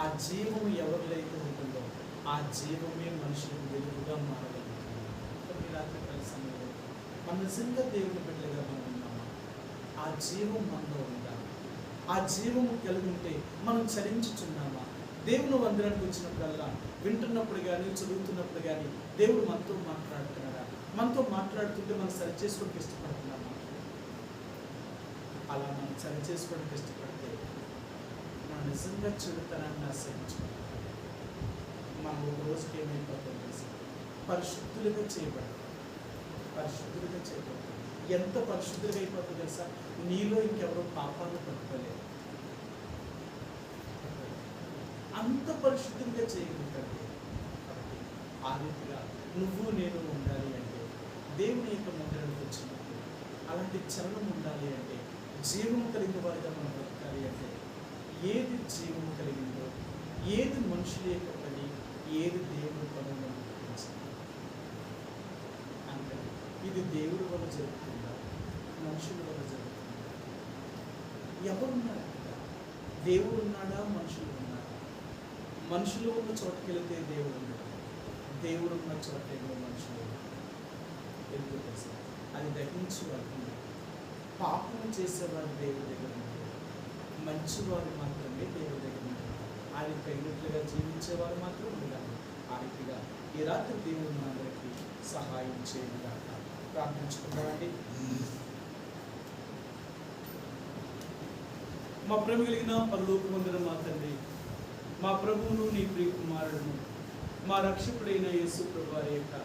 ఆ జీవము ఎవరిలో అయితే ఉంటుందో ఆ జీవమే మనుషులకు వెలుగుగా మారగలుగుతుంది. కొన్ని రాత్రికాల సమయంలో మన నిజంగా దేవుని బిడ్డలుగా మనం ఉన్నామా? ఆ జీవం మనలో ఉందా? ఆ జీవము కలిగి ఉంటే మనం చరించుచున్నామా? దేవుని మందిరానికి వచ్చినప్పుడల్లా వింటున్నప్పుడు కానీ చదువుతున్నప్పుడు కానీ దేవుడు మనతో మాట్లాడుతున్నాడా? మనతో మాట్లాడుతుంటే మనం సరి చేసుకోవడానికి ఇష్టపడుతున్నామా? అలా మనం సరి చేసుకోవడానికి ఇష్టపడితే మనం నిజంగా చెడుతనాన్ని ఆశ్రయించుకుంటాం. మనం ఒక రోజుకి ఏమైపోతాం తెలుసు? పరిశుద్ధులుగా చేయబడతాం. పరిశుద్ధులుగా చేయబడతాం. ఎంత పరిశుద్ధులుగా అయిపోతుంది తెలుసా? నీలో ఇంకెవరో పాపాలను పట్టుకోలేదు. అంత పరిశుద్ధంగా చేయగలుగుతాడు. కాబట్టి ఆ రీతిగా నువ్వు నేను ఉండాలి అంటే దేవుని యొక్క మందిరానికి వచ్చినప్పుడు అలాంటి చలనం ఉండాలి అంటే జీవము కలిగిన వారిగా మనం బ్రతకాలి అంటే ఏది జీవము కలిగిందో, ఏది మనుషుల యొక్క పని, ఏది దేవుడి పని మనం గుర్తించాలి. అంటే ఇది దేవుడి వల్ల జరుగుతుందా, మనుషుల వల్ల జరుగుతుందా? ఎవరున్నారా? దేవుడు ఉన్నాడా, మనుషులు ఉన్నారా? మనుషులు ఉన్న చోటుకి వెళితే దేవుడు ఉన్నాడు, దేవుడు ఉన్న చోట ఏమో మనుషులు ఎందుకు తెలుసు? అది దహించు అర్థం. పాపం చేసేవారు దేవుడి దగ్గర ఉంటారు, మంచివారు మాత్రమే దేవుడి దగ్గర ఉంటారు. ఆయన తగినట్లుగా జీవించేవారు మాత్రం ఉండాలి. ఆ రీతిగా ఈ రాత్రి దేవుడు మనందరికీ సహాయం చేయగా ప్రార్థించుకుంటామండి. మా ప్రేమ కలిగిన పరలోకమందున మా తండ్రి, మా ప్రభువును నీ ప్రియ కుమారుడును మా రక్షకుడైన యేసు ప్రభువారి యొక్క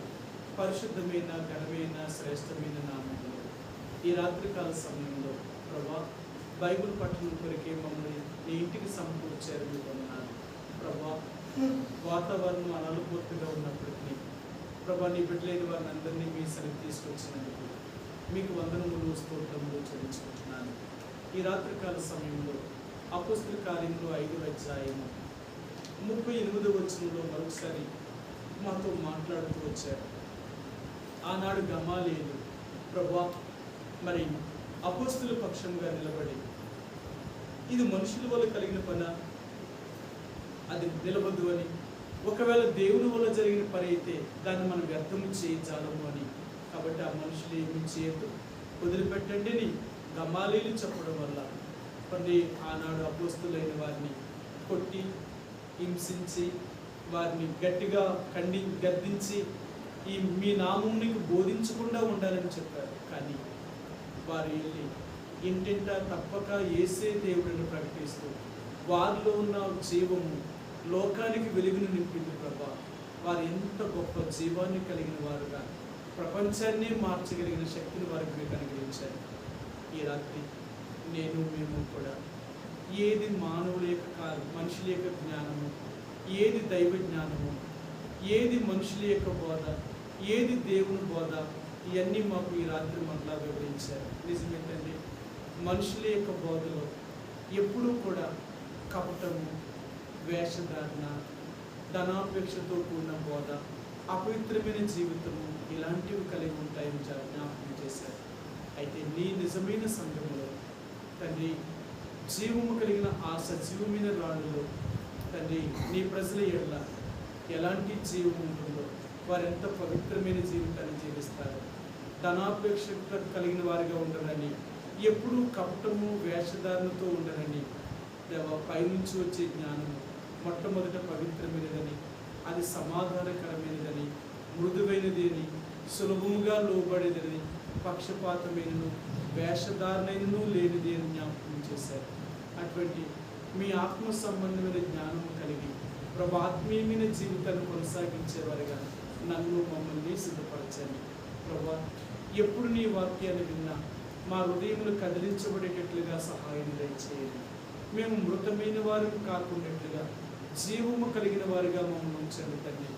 పరిశుద్ధమైన ఘనమైన శ్రేష్టమైన నామములో ఈ రాత్రికాల సమయంలో ప్రభా బైబిల్ పట్టణం కొరికే మమ్మల్ని నీ ఇంటికి సమకూర్చారు. మీ వందనాలు ప్రభా. వాతావరణం అనలుపూర్తిగా ఉన్నప్పటికీ ప్రభా నీ బిడ్డలైన వారిని అందరినీ మీ సరికి తీసుకొచ్చినందుకు మీకు వందనములు స్తోత్రములు చెల్లించుకుంటున్నాను. ఈ రాత్రికాల సమయంలో అపోస్తలుల కార్యములు 5వ అధ్యాయము 38వ వచనంలో మరొకసారి మాతో మాట్లాడుతూ వచ్చారు. ఆనాడు గమాలీయులు ప్రభా మరి అపోస్తలుల పక్షంగా నిలబడి ఇది మనుషుల వల్ల కలిగిన పని, అది నిలబద్దు అని, ఒకవేళ దేవుని వల్ల జరిగిన పని అయితే దాన్ని మనం వ్యర్థము చేయజాలము అని, కాబట్టి ఆ మనుషులు ఏమి చేయదు వదిలిపెట్టండి అని గమాలీయులు చెప్పడం వల్ల కొన్ని ఆనాడు అపోస్తలులైన వారిని కొట్టి హింసించి వారిని గట్టిగా గద్దించి ఈ మీ నామమునికి బోధించకుండా ఉండాలని చెప్పారు. కానీ వారు వెళ్ళి ఇంటింటా తప్పక యేసే దేవుడిని ప్రకటిస్తూ వారిలో ఉన్న జీవము లోకానికి వెలుగును నింపింది. ప్రభా వారు ఎంత గొప్ప జీవాన్ని కలిగిన వారుగా ప్రపంచాన్ని మార్చగలిగిన శక్తిని వారికి మీరు అనుగ్రహించారు. ఈ రాత్రి మేము కూడా ఏది మానవుల యొక్క కాదు, మనుషుల యొక్క జ్ఞానము, ఏది దైవ జ్ఞానము, ఏది మనుషుల యొక్క బోధ, ఏది దేవుని బోధ, ఇవన్నీ మాకు ఈ రాత్రి మరలా వివరించారు. నిజమేంటండి, మనుషుల యొక్క బోధలో ఎప్పుడూ కూడా కపటము, వేషధారణ, ధనాపేక్షతో కూడిన బోధ, అపవిత్రమైన జీవితము ఇలాంటివి కలిగి ఉంటాయని జ్ఞాపకం చేశారు. అయితే నీ నిజమైన సంఘములో తండ్రి జీవము కలిగిన ఆ సజీవమైన రాళ్ళలో తండ్రి నీ ప్రజల ఎడల ఎలాంటి జీవం ఉంటుందో, వారు ఎంత పవిత్రమైన జీవితాన్ని జీవిస్తారు, ధనాపేక్ష కలిగిన వారిగా ఉండరని, ఎప్పుడూ కపటము వేషధారణతో ఉండరని, పైనుంచి వచ్చే జ్ఞానము మొట్టమొదట పవిత్రమైనదని, అది సమాధానకరమైనదని, మృదువైనది అని, సులభముగా లోబడేదని, పక్షపాతమైనను వేషధారణను లేనిది అని జ్ఞాపకం చేశారు. అటువంటి మీ ఆత్మ సంబంధమైన జ్ఞానము కలిగి ప్రభాత్మీయమైన జీవితాన్ని కొనసాగించేవారుగా నన్ను మమ్మల్ని సిద్ధపరచండి. ప్రభా ఎప్పుడు నీ వాక్యాన్ని విన్నా మా హృదయములు కదిలించబడేటట్లుగా సహాయం దయచేయండి. మేము మృతమైన వారు కాకుండాట్లుగా జీవము కలిగిన వారుగా మమ్మల్ని ఉంచండి తండ్రి.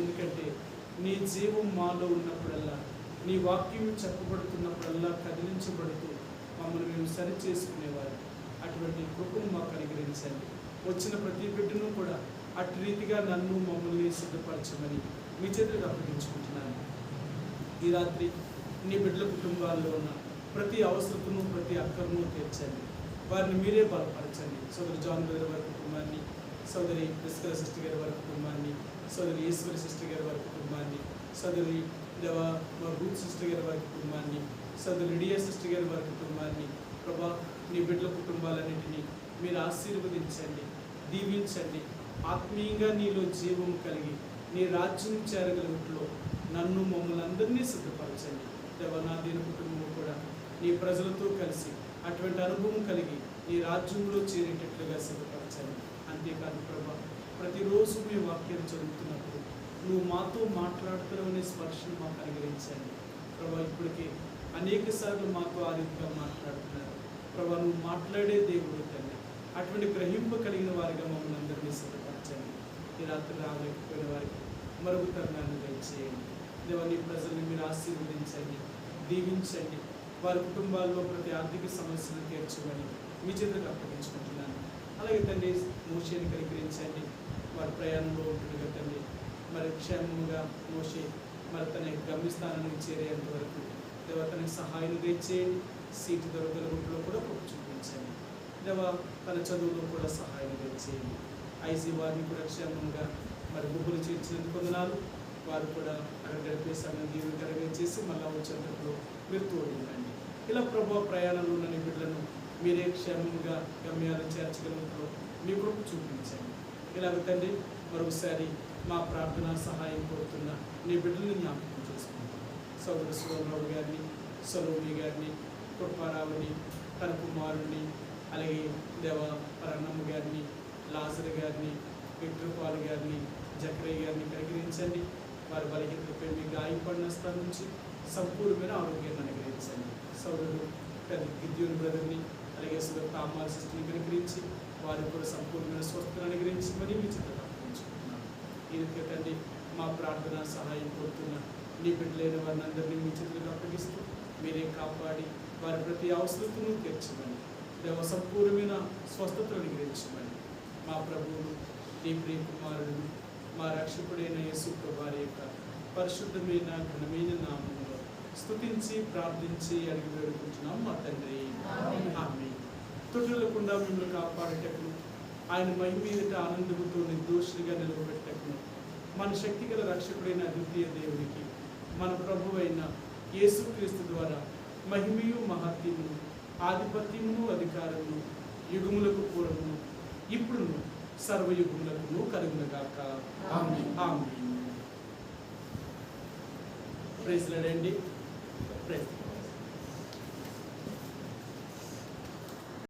ఎందుకంటే నీ జీవం మాలో ఉన్నప్పుడల్లా, నీ వాక్యం చెప్పబడుతున్నప్పుడల్లా కదిలించబడుతూ మమ్మల్ని మేము సరి చేసుకునేవారు. అటువంటి కృపను మాకు అనుగ్రహించండి. వచ్చిన ప్రతి బిడ్డను కూడా అటు రీతిగా నన్ను మమ్మల్ని సిద్ధపరచమని మీ చేతులకు అప్పగించుకుంటున్నాను. ఈ రాత్రి నీ బిడ్డల కుటుంబాల్లో ఉన్న ప్రతి అవసరతను, ప్రతి అక్కరను తీర్చండి. వారిని మీరే బలపరచండి. సోదరి జాన్ గారి వారి కుటుంబాన్ని, సోదరి ప్రిస్కల సిస్టర్ గారి వారి కుటుంబాన్ని, సోదరి ఈశ్వరి సిస్టర్ గారి వారి కుటుంబాన్ని, సోదరి రూత్ సిస్టర్ గారి వారి కుటుంబాన్ని, సోదరి లిడియా సిస్టర్ గారి వారి కుటుంబాన్ని, ప్రభా నీ బిడ్డల కుటుంబాలన్నింటినీ మీరు ఆశీర్వదించండి, దీవించండి. ఆత్మీయంగా నీలో జీవం కలిగి నీ రాజ్యం చేరగలుగుట్లో నన్ను మమ్మల్ని అందరినీ సిద్ధపరచండి. నా దీని కుటుంబం కూడా నీ ప్రజలతో కలిసి అటువంటి అనుభవం కలిగి నీ రాజ్యంలో చేరేటట్లుగా సిద్ధపరచండి. అంతేకాదు ప్రభా, ప్రతిరోజు మీ వాక్యం చదువుతున్నప్పుడు నువ్వు మాతో మాట్లాడుతున్నావనే స్పర్శను మాకు అనుగ్రహించండి. ప్రభా ఇప్పటికే అనేక సార్లు మాతో ఆ రీతిగా మాట్లాడుతున్నారు. ప్రభా నువ్వు మాట్లాడే దేవుడు తండ్రి, అటువంటి గ్రహింపు కలిగిన వారిగా మమ్మల్ని అందరినీ సిద్ధపరచండి. ఈ రాత్రి రాలేకపోయిన వారికి మరొక తరుణాన్ని దయచేయండి. దేవా నీ ప్రజల్ని మీరు ఆశీర్వదించండి, దీవించండి. వారి కుటుంబాల్లో ప్రతి ఆర్థిక సమస్యను తీర్చమని మీ చేతులకు అప్పగించుకుంటున్నాను. అలాగే తండ్రి మోషేని కనికరించండి. వారి ప్రయాణంలో ఉంటుండగా తండ్రి మరి క్షేమంగా మోషే మరి తన గమ్యస్థానానికి చేరేంత వరకు దేవ తనకి సహాయం దయచేయండి. సీటు దొరకగలుగులో కూడా చూపించండి. దేవ తన చదువులో కూడా సహాయం దయచేయండి. ఐసీ వారిని కూడా క్షేమంగా మరి గుబ్బులు చేర్చినందుకు వందనాలు. వారు కూడా అక్కడ గడిపే సమయం దీవెనకరంగా చేసి మళ్ళా వచ్చేటప్పుడు మీరు తోడుండండి. ఇలా ప్రభు ప్రయాణంలో ఉన్న నీ బిడ్డలను మీరే క్షేమంగా గమ్యాలను చేర్చగలుగుతారో మీ కృప చూపించండి. ఇలాగ తండ్రి మరొకసారి మా ప్రార్థన సహాయం కోరుతున్న నీ బిడ్డలను జ్ఞాపకం చేసుకుంటాం. సోదరు సురేంద్రరావు గారిని, సలోమి గారిని, కృపారావుని, తన కుమారుణ్ణి, అలాగే దేవ పరన్నమ్మ గారిని, లాజర్ గారిని, విక్టర్ పాల్ గారిని, జక్రయ్య గారిని కనికరించండి. వారి బలహీనతపై మీ గాయపడిన స్థలం నుంచి సంపూర్ణమైన ఆరోగ్యాన్ని అనుగ్రహించండి. సోదరుడు పెద్ద గిద్యోని బ్రదర్ని, అలాగే తామాల సిస్టర్ని కనికరించి వారికి కూడా సంపూర్ణమైన స్వస్థతను అనుగ్రహించి మరి మీ చిత్రం అప్పగించుకుంటున్నాను. ఈ రీతిగా తండ్రి మా ప్రార్థన సహాయం కోరుతున్న నీ బిడ్డలైన వారిని అందరినీ మీ చిత్రం అప్పగిస్తూ మీరే కాపాడి వారి ప్రతి అవసరతను తీర్చమని, దేవ సంపూర్ణమైన స్వస్థతను అనుగ్రహించమని మా ప్రభువును, నీ ప్రియ కుమారుడు, మా రక్షకుడైన యేసు వారి యొక్క పరిశుద్ధమైన ఘనమైన నామములో స్తుతించి ప్రార్థించి అడిగి వేడుకుంటున్నాం మా తండ్రి. ఆమేన్. తుట్టిల్లకుండా మిమ్మల్ని కాపాడేటప్పుడు, ఆయన మహిమ మీదట ఆనందముతో నిర్దోషులుగా నిలవబెట్టకును మన శక్తిగల రక్షకుడైన అద్వితీయ దేవునికి, మన ప్రభువైన యేసుక్రీస్తు ద్వారా మహిమయు మహత్యమును ఆధిపత్యమును అధికారమును యుగములకు పూర్వమును ఇప్పుడును సర్వయుగములకు కలుగునుగాక. ఆమేన్. ఆమేన్. ప్రైజ్ లార్డ్ అండి. ప్రైజ్